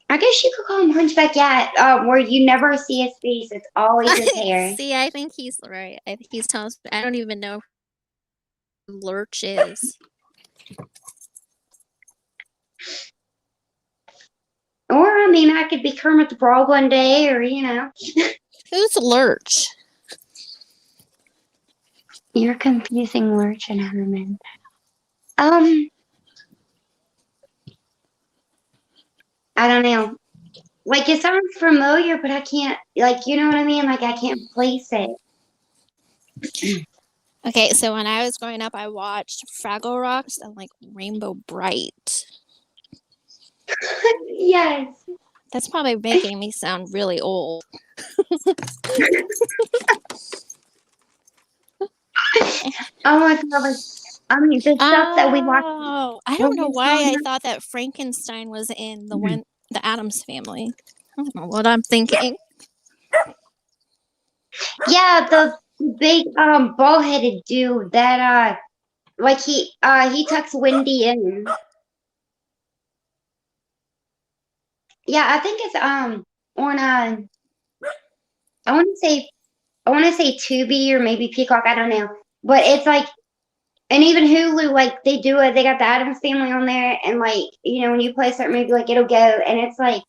I guess you could call him Hunchback, yeah, where you never see his face, it's always his hair. See, I think he's right. I think he's telling us. I don't even know who Lurch is. Or, I mean, I could be Kermit the Frog one day, or, Who's Lurch? You're confusing Lurch and Herman. I don't know. Like, it sounds familiar, but I can't, like, you know what I mean? Like, I can't place it. Okay, so when I was growing up, I watched Fraggle Rocks and like Rainbow Bright. Yes. That's probably making me sound really old. Oh my god. I mean, the stuff that we watched. Oh, I don't when know we was why growing I up. thought that Frankenstein was in the Addams Family. I don't know what I'm thinking. Yeah, the big bald headed dude that like he tucks Wendy in. Yeah, I think it's on I want to say Tubi or maybe Peacock, I don't know. But it's like, and even Hulu, like they do it. They got the Addams Family on there, and like when you play a certain movie, like it'll go, and it's like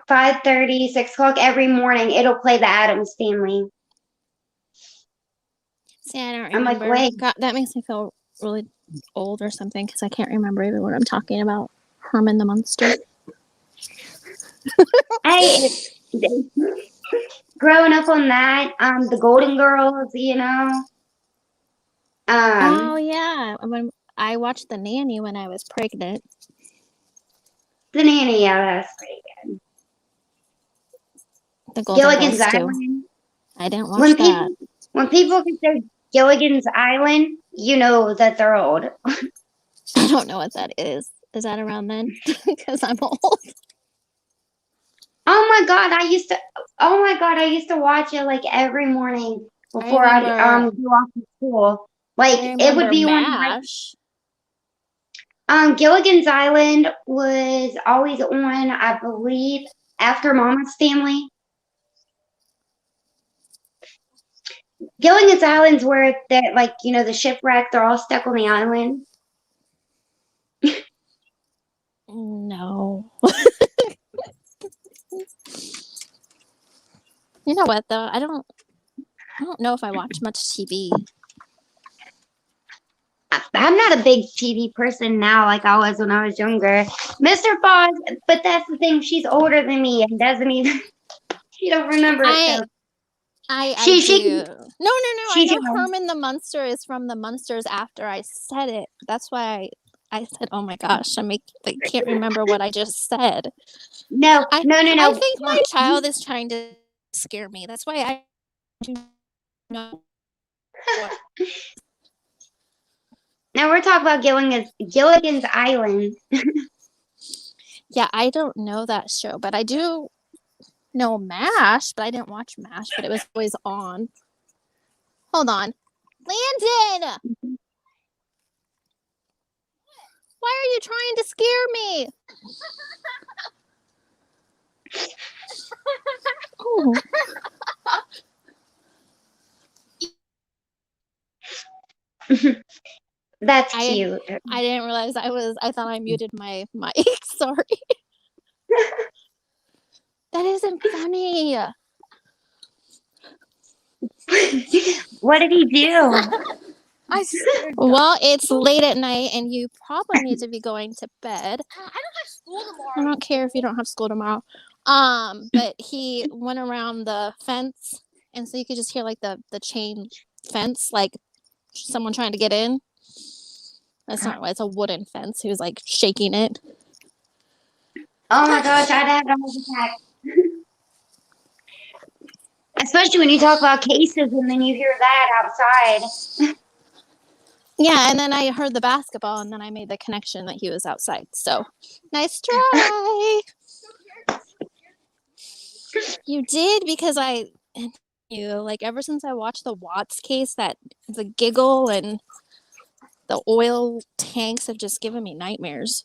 5:30, 6 o'clock every morning. It'll play the Addams Family. See, I don't I'm like, remember. wait. God, that makes me feel really old or something because I can't remember even what I'm talking about. Herman the Munster. Hey, growing up on that, the Golden Girls, Oh um, yeah, when I watched The Nanny when I was pregnant. the Nanny, yeah, that's pretty good. The Golden Gilligan's Girls too. Island. I didn't watch When that. people when people can say Gilligan's Island, you know that they're old. I don't know what that is. Is that around then? Because I'm old. Oh my god, I used to watch it like every morning I before I'd remember. go off to school. Like I it would remember be on like Mash. Gilligan's Island was always on, I believe, after Mama's Family. Gilligan's Island's where that like, the shipwreck, they're all stuck on the island. No. You know what though? I don't know if I watch much TV. I'm not a big TV person now like I was when I was younger. Mr. Fox, but that's the thing, she's older than me and doesn't even she don't remember it, I so I she do. she No, no, no. I she know can. Herman the Munster is from the Munsters after I said it. That's why I said, "Oh my gosh, I can't remember what I just said." No, I no, no, I no. think my child is trying to scare me. That's why I do know what. Now we're talking about Gilligan's Island. Yeah, I don't know that show, but I do know MASH, but I didn't watch MASH, but it was always on. Hold on. Landon! Why are you trying to scare me? Oh. That's I cute. I didn't realize I thought I muted my mic. Sorry. That isn't funny. What did he do? I well, it's late at night and you probably need to be going to bed. I don't have school tomorrow. I don't care if you don't have school tomorrow. But he went around the fence and so you could just hear like the chain fence, like someone trying to get in. That's not it's a wooden fence. He was like shaking it. Oh my gosh, I'd have a heart attack. Especially when you talk about cases and then you hear that outside. Yeah, and then I heard the basketball and then I made the connection that he was outside. So nice try. You did because like ever since I watched the Watts case, that the giggle and the oil tanks have just given me nightmares.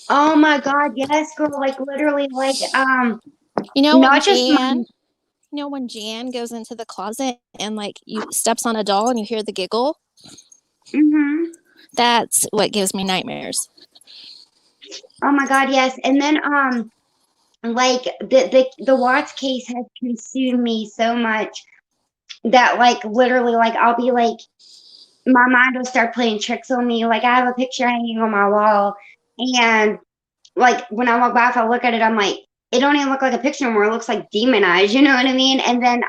Oh my god, yes, girl. Like literally, like You know when not just mine. When Jan goes into the closet and like you steps on a doll and you hear the giggle, Mm-hmm. that's what gives me nightmares. Oh my god, yes. And then like the Watts case has consumed me so much that like literally like I'll be like my mind will start playing tricks on me. Like I have a picture hanging on my wall and like when I walk by, if I look at it, I'm like, it don't even look like a picture anymore. It looks like demonized, you know what I mean? And then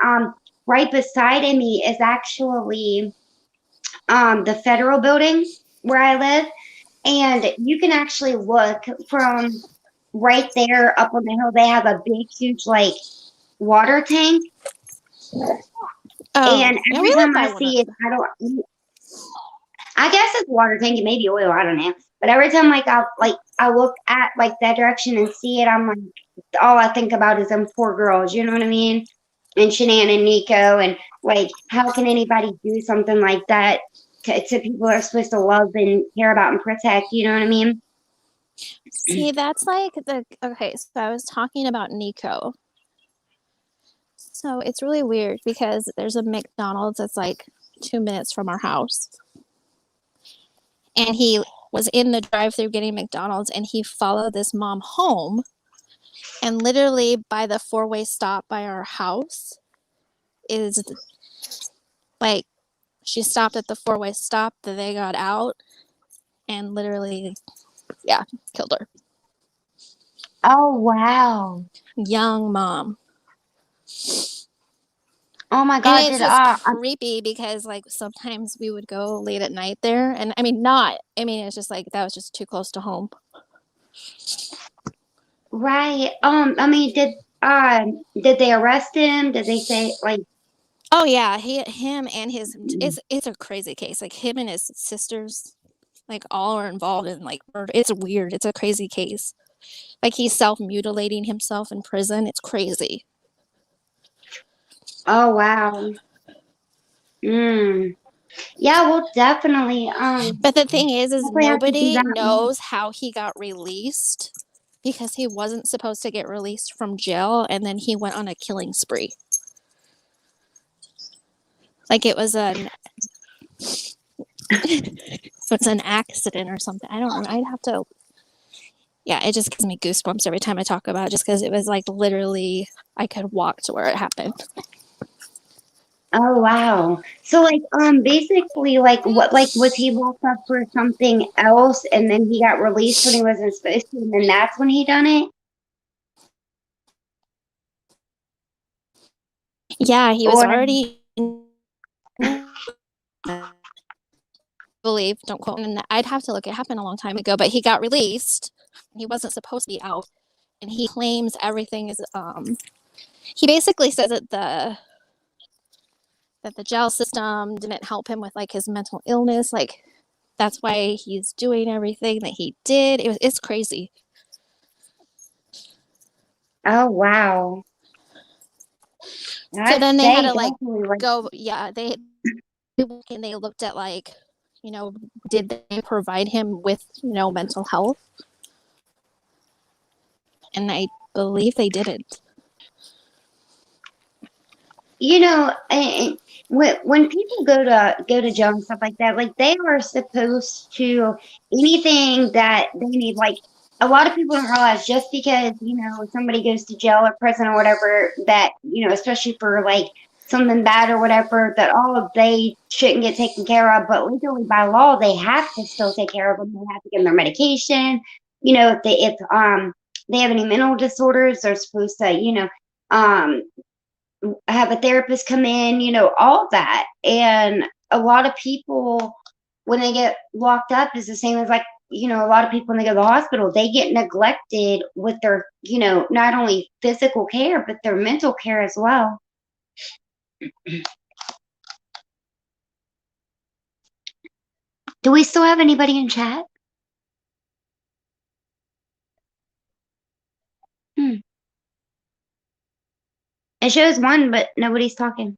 right beside of me is actually the federal building where I live. And you can actually look from right there up on the hill. They have a big, huge like water tank. Oh, And yeah, we every live time by I one of see it, I guess it's water tank. It may be oil. I don't know. But every time I look at like that direction and see it, I'm like, all I think about is them poor girls. You know what I mean? And Shanann and Nico, and like, how can anybody do something like that to people that are supposed to love and care about and protect? You know what I mean? See, that's like okay, so I was talking about Nico. So it's really weird because there's a McDonald's that's like 2 minutes from our house. And he was in the drive through getting McDonald's and he followed this mom home And literally by the four-way stop by our house is like she stopped at the four-way stop, that they got out and literally, yeah, killed her. Oh, wow. Young mom. Oh my And God, it's just creepy because like sometimes we would go late at night there, and it's just like that was just too close to home. right. Did they arrest him? Did they say like? Oh yeah, him and his it's a crazy case. Like him and his sisters, like all are involved in like murder. It's weird. It's a crazy case. Like he's self mutilating himself in prison. It's crazy. Oh wow. Mm. Yeah, well, definitely. But the thing is Definitely have to do nobody that more. knows how he got released because he wasn't supposed to get released from jail, and then he went on a killing spree. Like it was it's an accident or something. I don't know. I'd have to. Yeah, it just gives me goosebumps every time I talk about it, just because it was like literally I could walk to where it happened. Oh wow. So like basically like what like was he locked up for something else and then he got released when he wasn't supposed to and then that's when he done it? Yeah, he was Or already. Believe, don't quote me. And I'd have to look. It happened a long time ago, but he got released. He wasn't supposed to be out, and he claims everything is. He basically says that the jail system didn't help him with like his mental illness. Like that's why he's doing everything that he did. It's crazy. oh wow. So I'd then they had say to like definitely like go. Yeah, and they looked at like, did they provide him with mental health? And I believe they didn't. you know, and when people go to jail and stuff like that, like they are supposed to anything that they need. Like a lot of people don't realize just because somebody goes to jail or prison or whatever that especially for like something bad or whatever that all of they shouldn't get taken care of. But legally by law, they have to still take care of them. They have to give them their medication. If they have any mental disorders, they're supposed to um have a therapist come in, all that. And a lot of people, when they get locked up, is the same as like, a lot of people when they go to the hospital, they get neglected with their, not only physical care, but their mental care as well. Do we still have anybody in chat? Hmm. It shows one, but nobody's talking.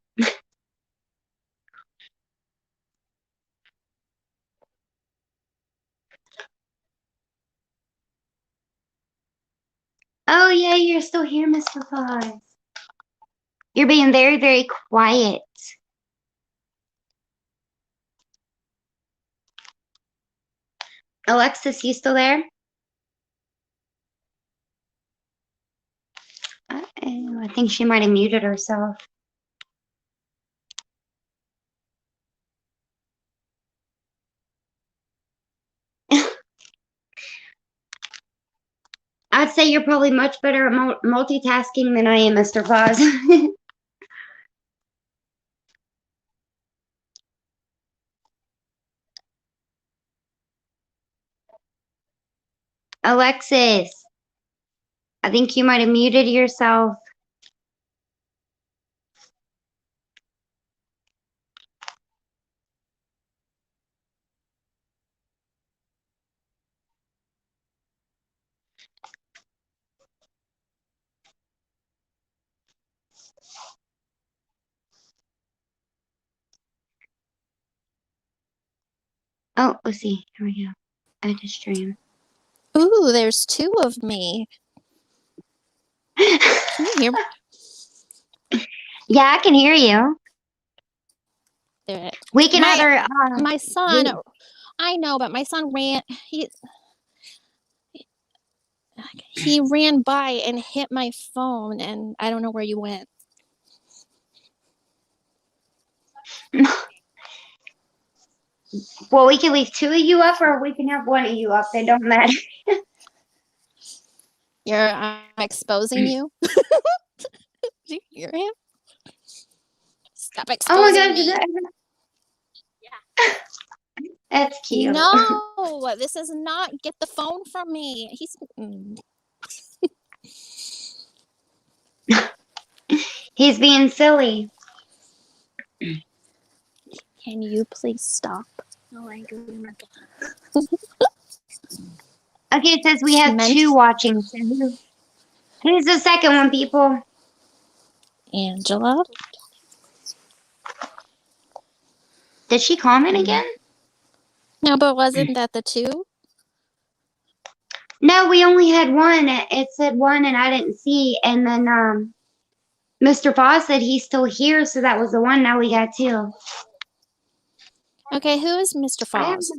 Oh, yeah, you're still here, Mr. Foz. You're being very, very quiet. Alexis, you still there? I think she might have muted herself. I'd say you're probably much better at multitasking than I am, Mr. Foz. Alexis, I think you might have muted yourself. Oh, let's see. Here we go. Add to stream. Ooh, there's two of me. Can you hear me? Yeah, I can hear you. There. We can either. My son. I know, but my son ran. He ran by and hit my phone, and I don't know where you went. Well, we can leave 2 of you up, or we can have 1 of you up. They don't matter. I'm exposing you. Did you hear him? Stop Oh my exposing gosh, me. That's cute. No, this is not. Get the phone from me. He's being silly. Can you please stop? No, I go to my Okay, it says we have 2 watching. So who's the second one, people? Angela. Did she comment again? No, but wasn't that the 2? No, we only had 1. It said 1 and I didn't see. And then Mr. Foss said he's still here, so that was the 1. Now we got 2. Okay, who is Mr. Foss?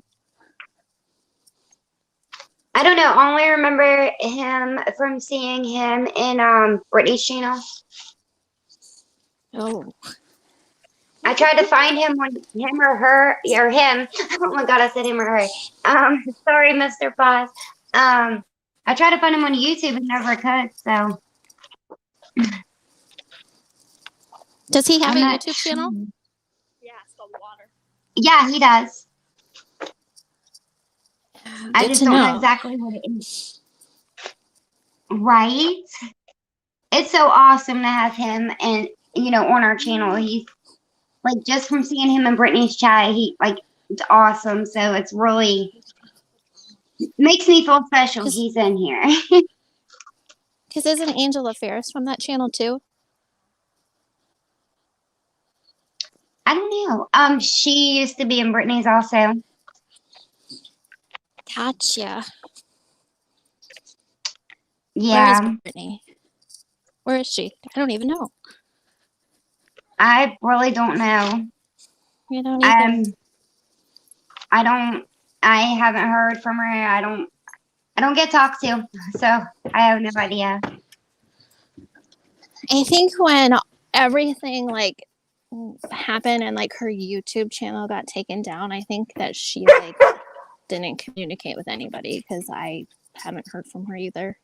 I don't know. I only remember him from seeing him in Brittany's channel. Oh. I tried to find him when him or her or him. Oh my god, I said him or her. Sorry, Mr. Foss. I tried to find him on YouTube and never could. So. Does he have a YouTube channel? Yeah, it's called Water. Yeah, he does. I Good just to don't know know. exactly what it is. Right? It's so awesome to have him and on our channel. He's like, just from seeing him in Brittany's chat, it's awesome. So it's really makes me feel special. He's in here. Because isn't Angela Ferris from that channel too? I don't know. She used to be in Brittany's also. Gotcha. Yeah. Where is Brittany? Where is she? I don't even know. I really don't know. You don't even. I haven't heard from her. I don't get talked to, so I have no idea. I think when everything like happened and like her YouTube channel got taken down, I think that she like didn't communicate with anybody because I haven't heard from her either.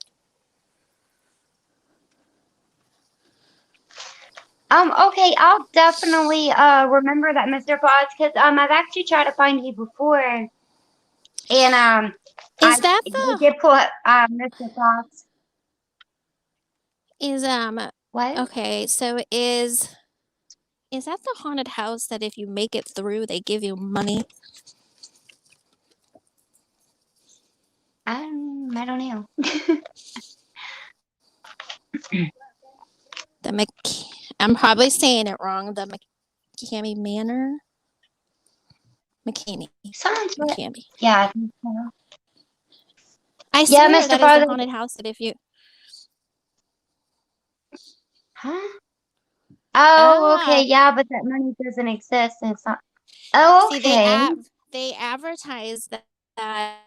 Okay, I'll definitely remember that, Mr. Fox, because I've actually tried to find you before, and Is that we did pull up Mr. Fox. What? Okay, so is that the haunted house that if you make it through, they give you money? I don't know. I'm probably saying it wrong. The McCamey Manor? McCamey. Sounds right. McCamey. Yeah, I think so. I swear that is the haunted house that if you... Huh? Oh, okay, yeah, but that money doesn't exist, and it's not. Oh, okay. See, they advertise that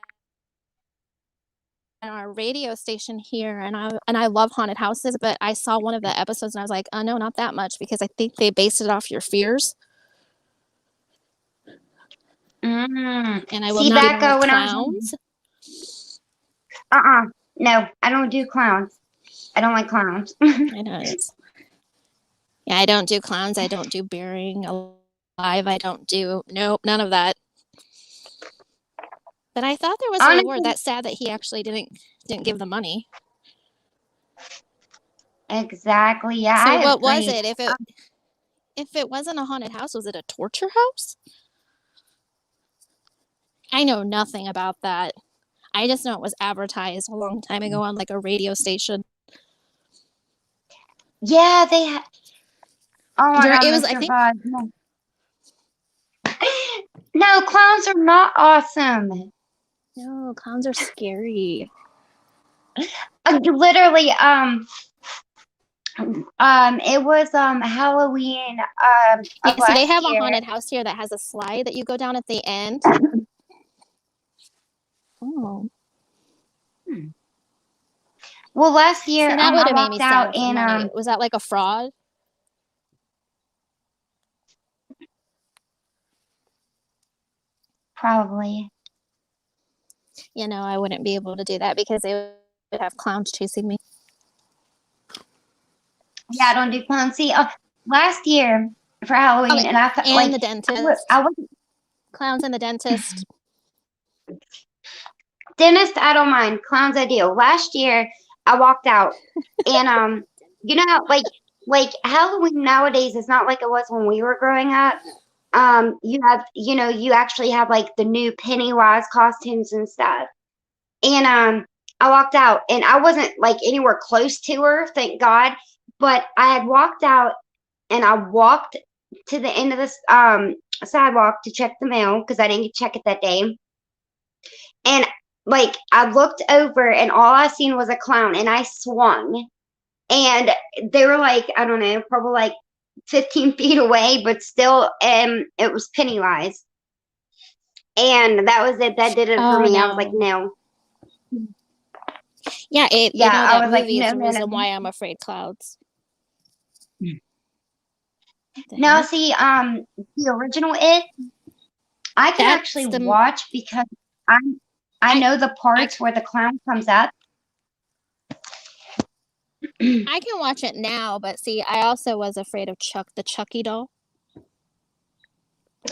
on our radio station here, and I love haunted houses, but I saw one of the episodes and I was like, oh no, not that much, because I think they based it off your fears. And I will not even like clowns. No, I don't do clowns. I don't like clowns. I know it's. Yeah, I don't do clowns. I don't do burying alive. I don't do none of that. But I thought there was a reward. That's sad that he actually didn't give the money. Exactly. Yeah. So what was it? If it wasn't a haunted house, was it a torture house? I know nothing about that. I just know it was advertised a long time ago on like a radio station. Yeah, they had. Oh my God, it was. Mr. I think. No, clowns are not awesome. No, clowns are scary. Literally, it was Halloween. Yeah, so they have a haunted house here that has a slide that you go down at the end. Oh. Well, last year, See, that would I have made me walked out sad for and money. Was that like a fraud? probably. You know, I wouldn't be able to do that because they would have clowns chasing me. Yeah, I don't do clowns. See, last year for Halloween, and I felt And like the dentist. I was Clowns and the dentist. dentist. I don't mind clowns. I do. Last year, I walked out, and you know, how, like Halloween nowadays is not like it was when we were growing up. You have, you actually have like the new Pennywise costumes and stuff. And I walked out, and I wasn't like anywhere close to her, thank God. But I had walked out, and I walked to the end of this sidewalk to check the mail because I didn't get to check it that day. And like I looked over, and all I seen was a clown, and I swung, and they were like, I don't know, probably like 15 feet away, but still, it was Pennywise. And that was it. That did it for Oh me. I was like, no. no. Yeah, Yeah, I that was like, movie is no, the no, reason no. why I'm afraid clouds. The Now, heck? see, the original It, I can That's actually the watch because I I know the parts where the clown comes up. I can watch it now, but see, I also was afraid of the Chucky doll.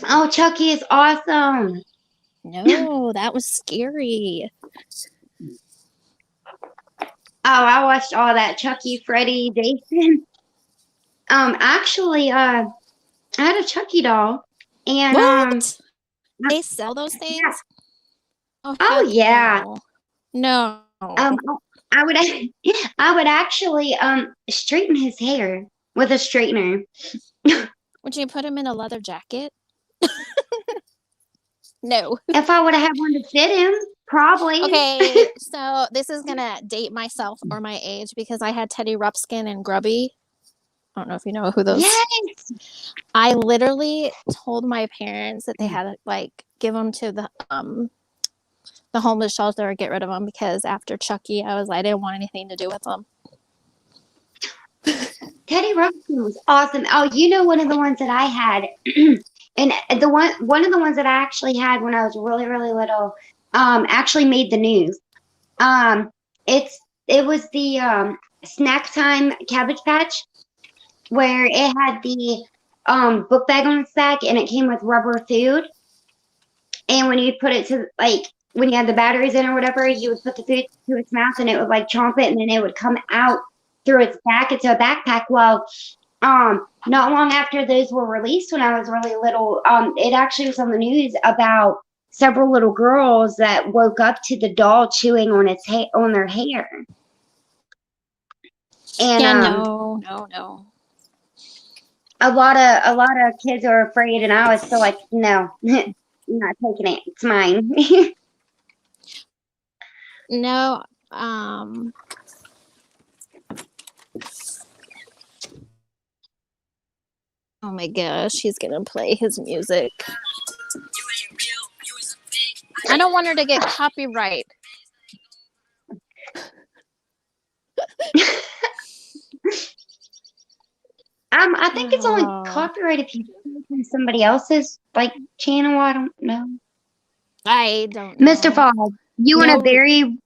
Oh, Chucky is awesome. No, that was scary. Oh, I watched all that Chucky, Freddy, Jason. Actually, I had a Chucky doll, and What? They sell those things? yeah. Oh Oh heck yeah. no. No. I would I would actually straighten his hair with a straightener. Would you put him in a leather jacket? No. If I would have had one to fit him, probably. Okay, so this is gonna date myself or my age because I had Teddy Ruxpin and Grubby. I don't know if you know who those. Yes. I literally told my parents that they had to like give them to the homeless shelter or get rid of them because after Chucky, I didn't want anything to do with them. Teddy Ruxpin was awesome. Oh, you know one of the ones that I had, and one of the ones that I actually had when I was really really little, actually made the news. Um, it was the snack time Cabbage Patch where it had the book bag on its back and it came with rubber food. And when you put it to like when you had the batteries in or whatever, you would put the food to its mouth and it would like chomp it and then it would come out through its back into a backpack. Well, not long after those were released when I was really little, it actually was on the news about several little girls that woke up to the doll chewing on on their hair. And Yeah, no. a lot of kids are afraid, and I was still like, no, I'm not taking it. It's mine. No, oh my gosh, he's gonna play his music. I don't want her to get copyright. I think it's only copyrighted if you from somebody else's like channel. I don't know. I don't know. Mr. Fogg, you want a very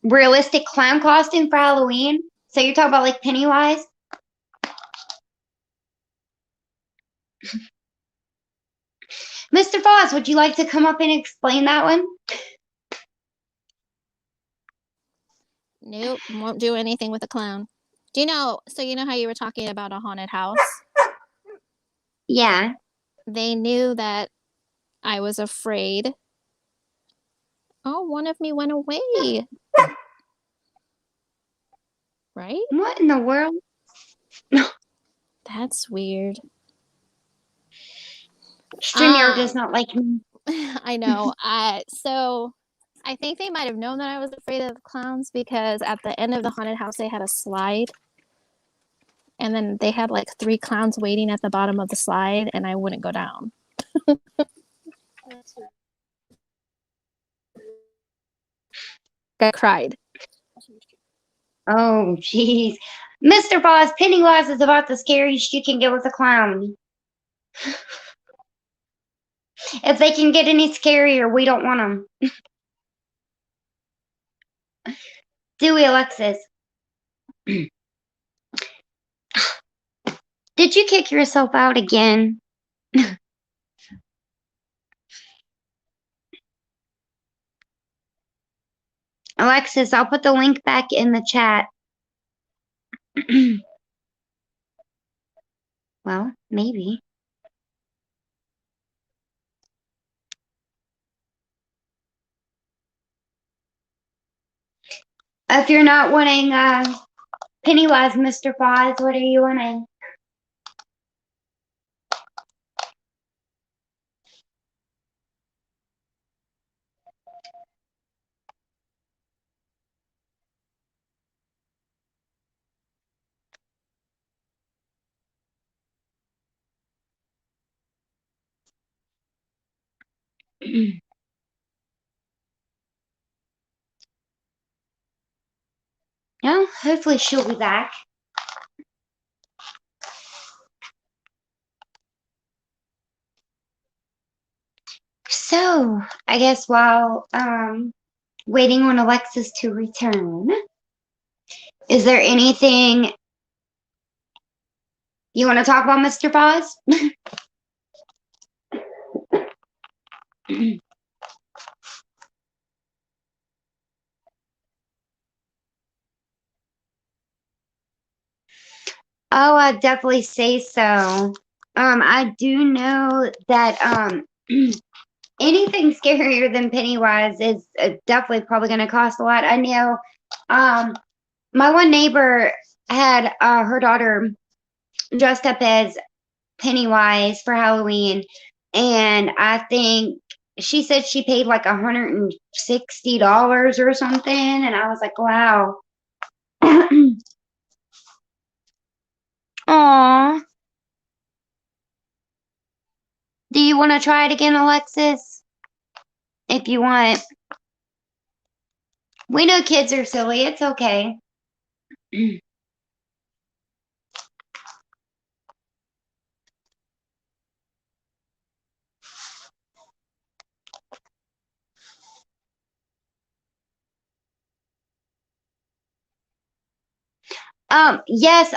realistic clown costume for Halloween? So you're talking about like Pennywise? Mr. Foz, would you like to come up and explain that one? Nope, won't do anything with a clown. Do you know? So you know how you were talking about a haunted house? Yeah. They knew that I was afraid. Oh, one of me went away. Right? What in the world? That's weird. StreamYard does not like me. I know. So I think they might have known that I was afraid of clowns because at the end of the haunted house they had a slide. And then they had like 3 clowns waiting at the bottom of the slide and I wouldn't go down. I cried. Oh, jeez. Mr. Boss, Pennywise is about the scariest you can get with a clown. If they can get any scarier, we don't want them. Do we, Alexis? Did you kick yourself out again? Alexis, I'll put the link back in the chat. Well, maybe. If you're not wanting Pennywise, Mr. Foz, what are you wanting? No, hopefully she'll be back. So, I guess while waiting on Alexis to return, is there anything you want to talk about, Mr. Foz? Oh, I'd definitely say so. I do know that anything scarier than Pennywise is definitely probably going to cost a lot. I know my one neighbor had her daughter dressed up as Pennywise for Halloween, and I think she said she paid like $160 or something, and I was like, wow. Aw. Do you want to try it again, Alexis? If you want. We know kids are silly. It's okay. Yes,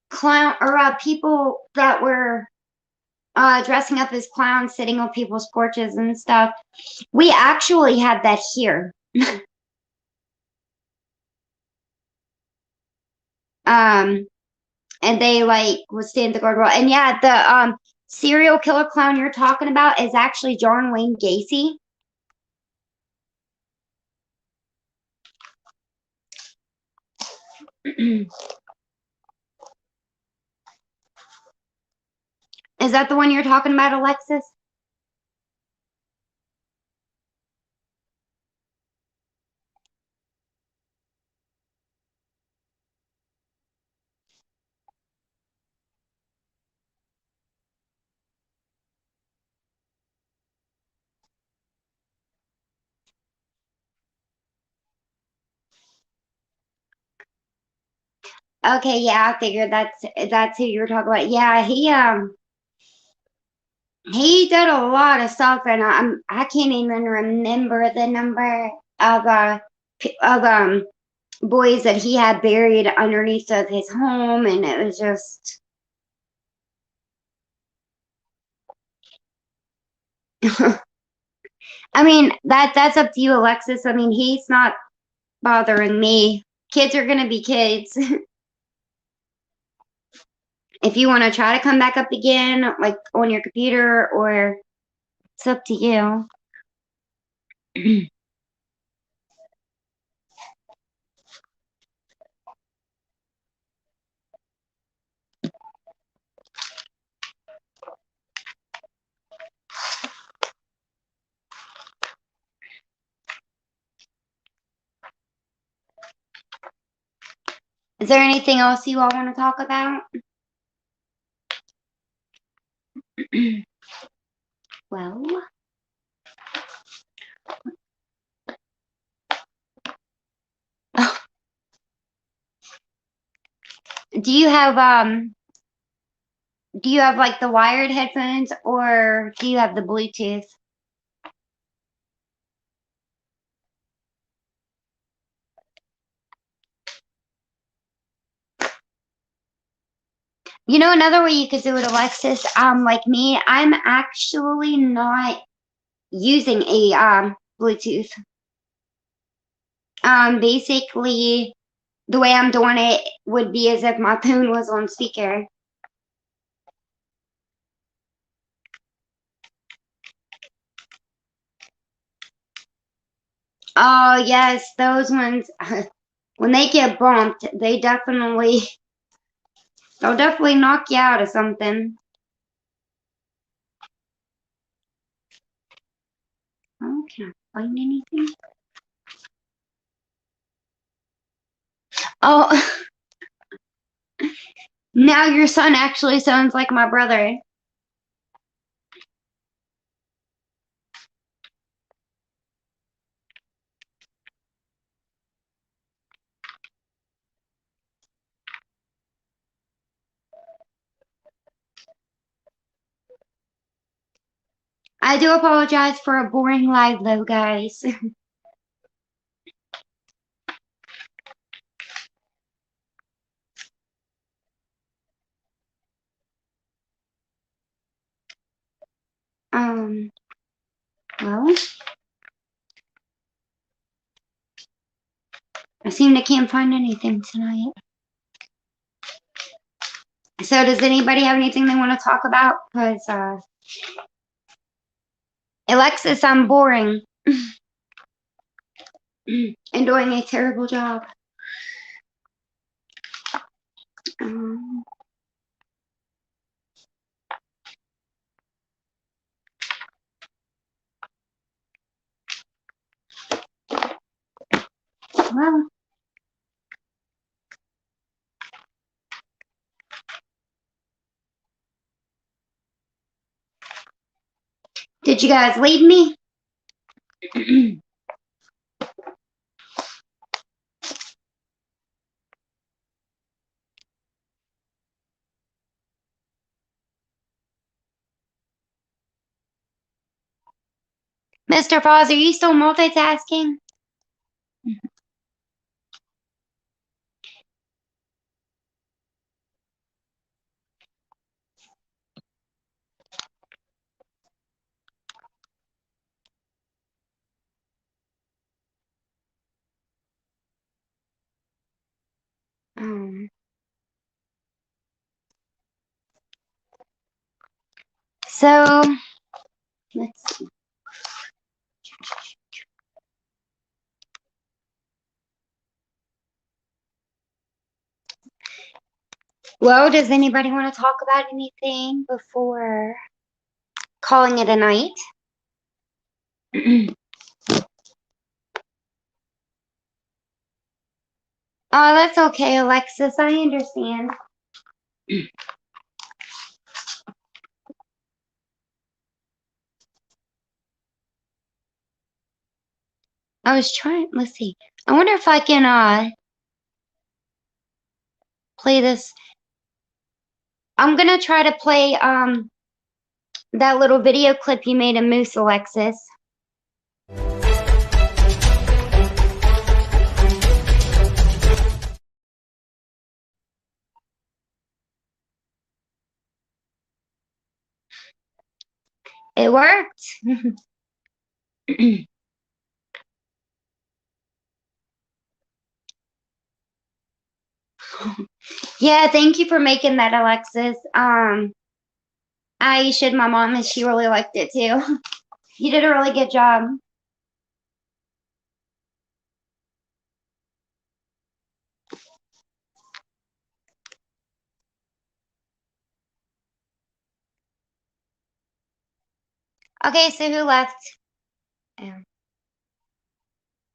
clown or people that were dressing up as clowns, sitting on people's porches and stuff. We actually had that here. um, and they like would stand the guard wall. And yeah, the serial killer clown you're talking about is actually John Wayne Gacy. Is that the one you're talking about, Alexis? Okay, yeah, I figured that's who you're talking about. Yeah, he did a lot of stuff, and I can't even remember the number of of boys that he had buried underneath of his home, and it was just. I mean that's up to you, Alexis. I mean he's not bothering me. Kids are gonna be kids. If you want to try to come back up again, like on your computer, or it's up to you. Is there anything else you all want to talk about? Well, Do you have like the wired headphones or do you have the Bluetooth? You know, another way you could do it, Alexis, like me, I'm actually not using a Bluetooth. Basically, the way I'm doing it would be as if my phone was on speaker. Oh, yes, those ones, when they get bumped, they'll definitely knock you out of something. Oh, can I find anything? Oh, now your son actually sounds like my brother. I do apologize for a boring live though, guys. Well, I seem to can't find anything tonight. So does anybody have anything they want to talk about? Because, Alexis, I'm boring. And doing a terrible job. Um, well, did you guys leave me? Mr. Foz, are you still multitasking? Um, so, let's see. Well, does anybody want to talk about anything before calling it a night? Oh, that's okay, Alexis. I understand. I was trying, let's see. I wonder if I can play this. I'm gonna try to play that little video clip you made of Moose, Alexis. It worked. Yeah, thank you for making that, Alexis. I showed my mom and she really liked it too. You did a really good job. Okay, so who left?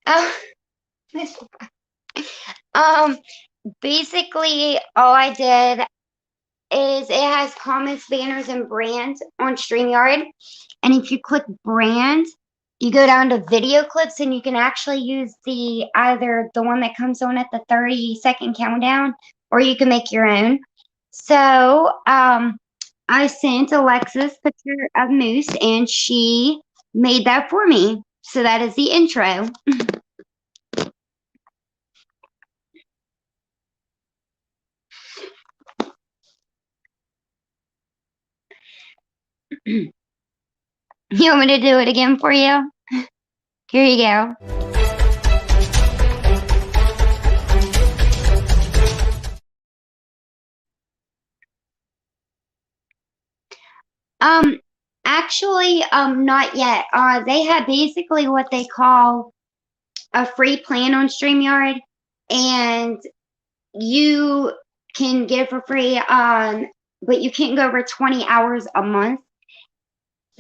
Oh, um, basically all I did is it has comments, banners, and brands on StreamYard. And if you click brand, you go down to video clips and you can actually use either the one that comes on at the 30-second countdown or you can make your own. So I sent Alexis a picture of Moose, and she made that for me. So that is the intro. You want me to do it again for you? Here you go. Actually, not yet. They have basically what they call a free plan on StreamYard, and you can get it for free, but you can't go over 20 hours a month.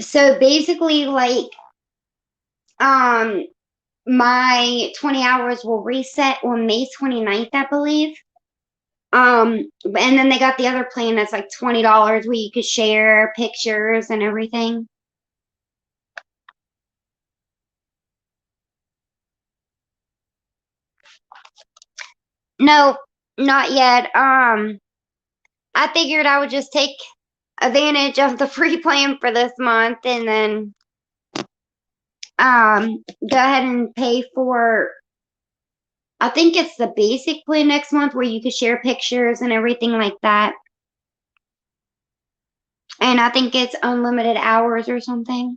So basically, like, my 20 hours will reset on May 29th, I believe. And then they got the other plan that's like $20 where you could share pictures and everything. No, not yet. I figured I would just take advantage of the free plan for this month and then go ahead and pay for, I think it's the basic plan next month where you could share pictures and everything like that. And I think it's unlimited hours or something.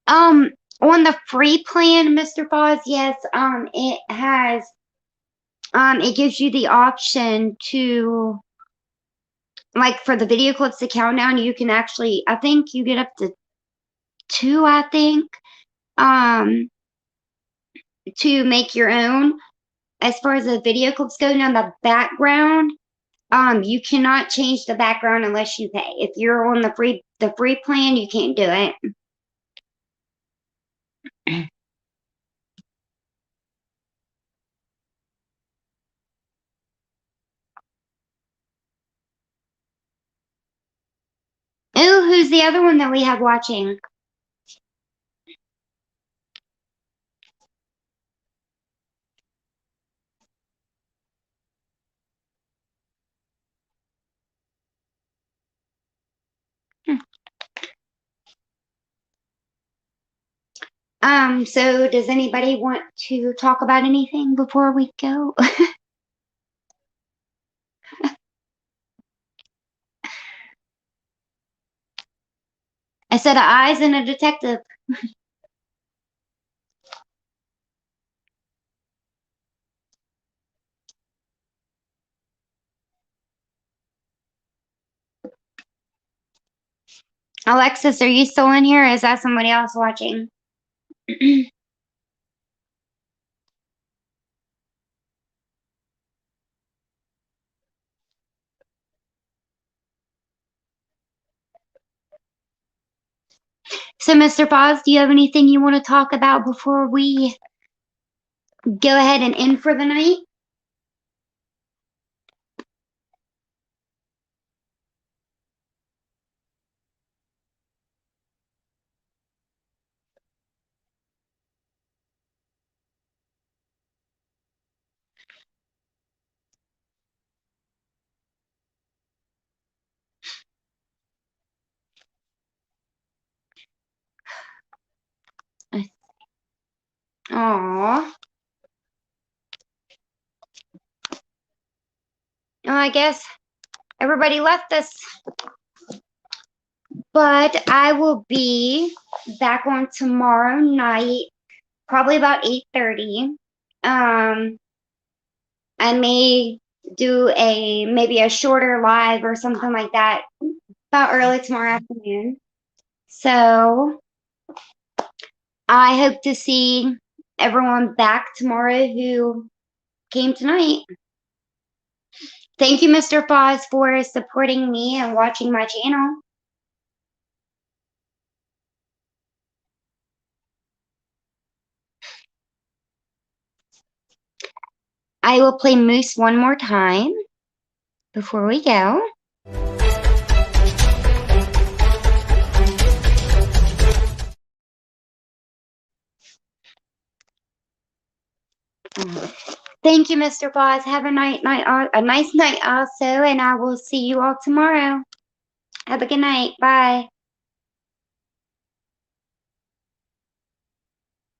On the free plan, Mr. Foz, yes, it has, it gives you the option to, like, for the video clips to count down, you can actually, I think you get up to 2, I think, to make your own. As far as the video clips go, now the background, you cannot change the background unless you pay. If you're on the free plan, you can't do it. Ooh, who's the other one that we have watching? So does anybody want to talk about anything before we go? A set of eyes and a detective. Alexis, are you still in here, or is that somebody else watching? So, Mr. Foz, do you have anything you want to talk about before we go ahead and end for the night? Aww. Oh, I guess everybody left us. But I will be back on tomorrow night, probably about 8:30. I may do maybe a shorter live or something like that about early tomorrow afternoon. So I hope to see everyone back tomorrow who came tonight. Thank you, Mr. Foz, for supporting me and watching my channel. I will play Moose one more time before we go. Thank you, Mr. Boss. Have a a nice night also, and I will see you all tomorrow. Have a good night. Bye.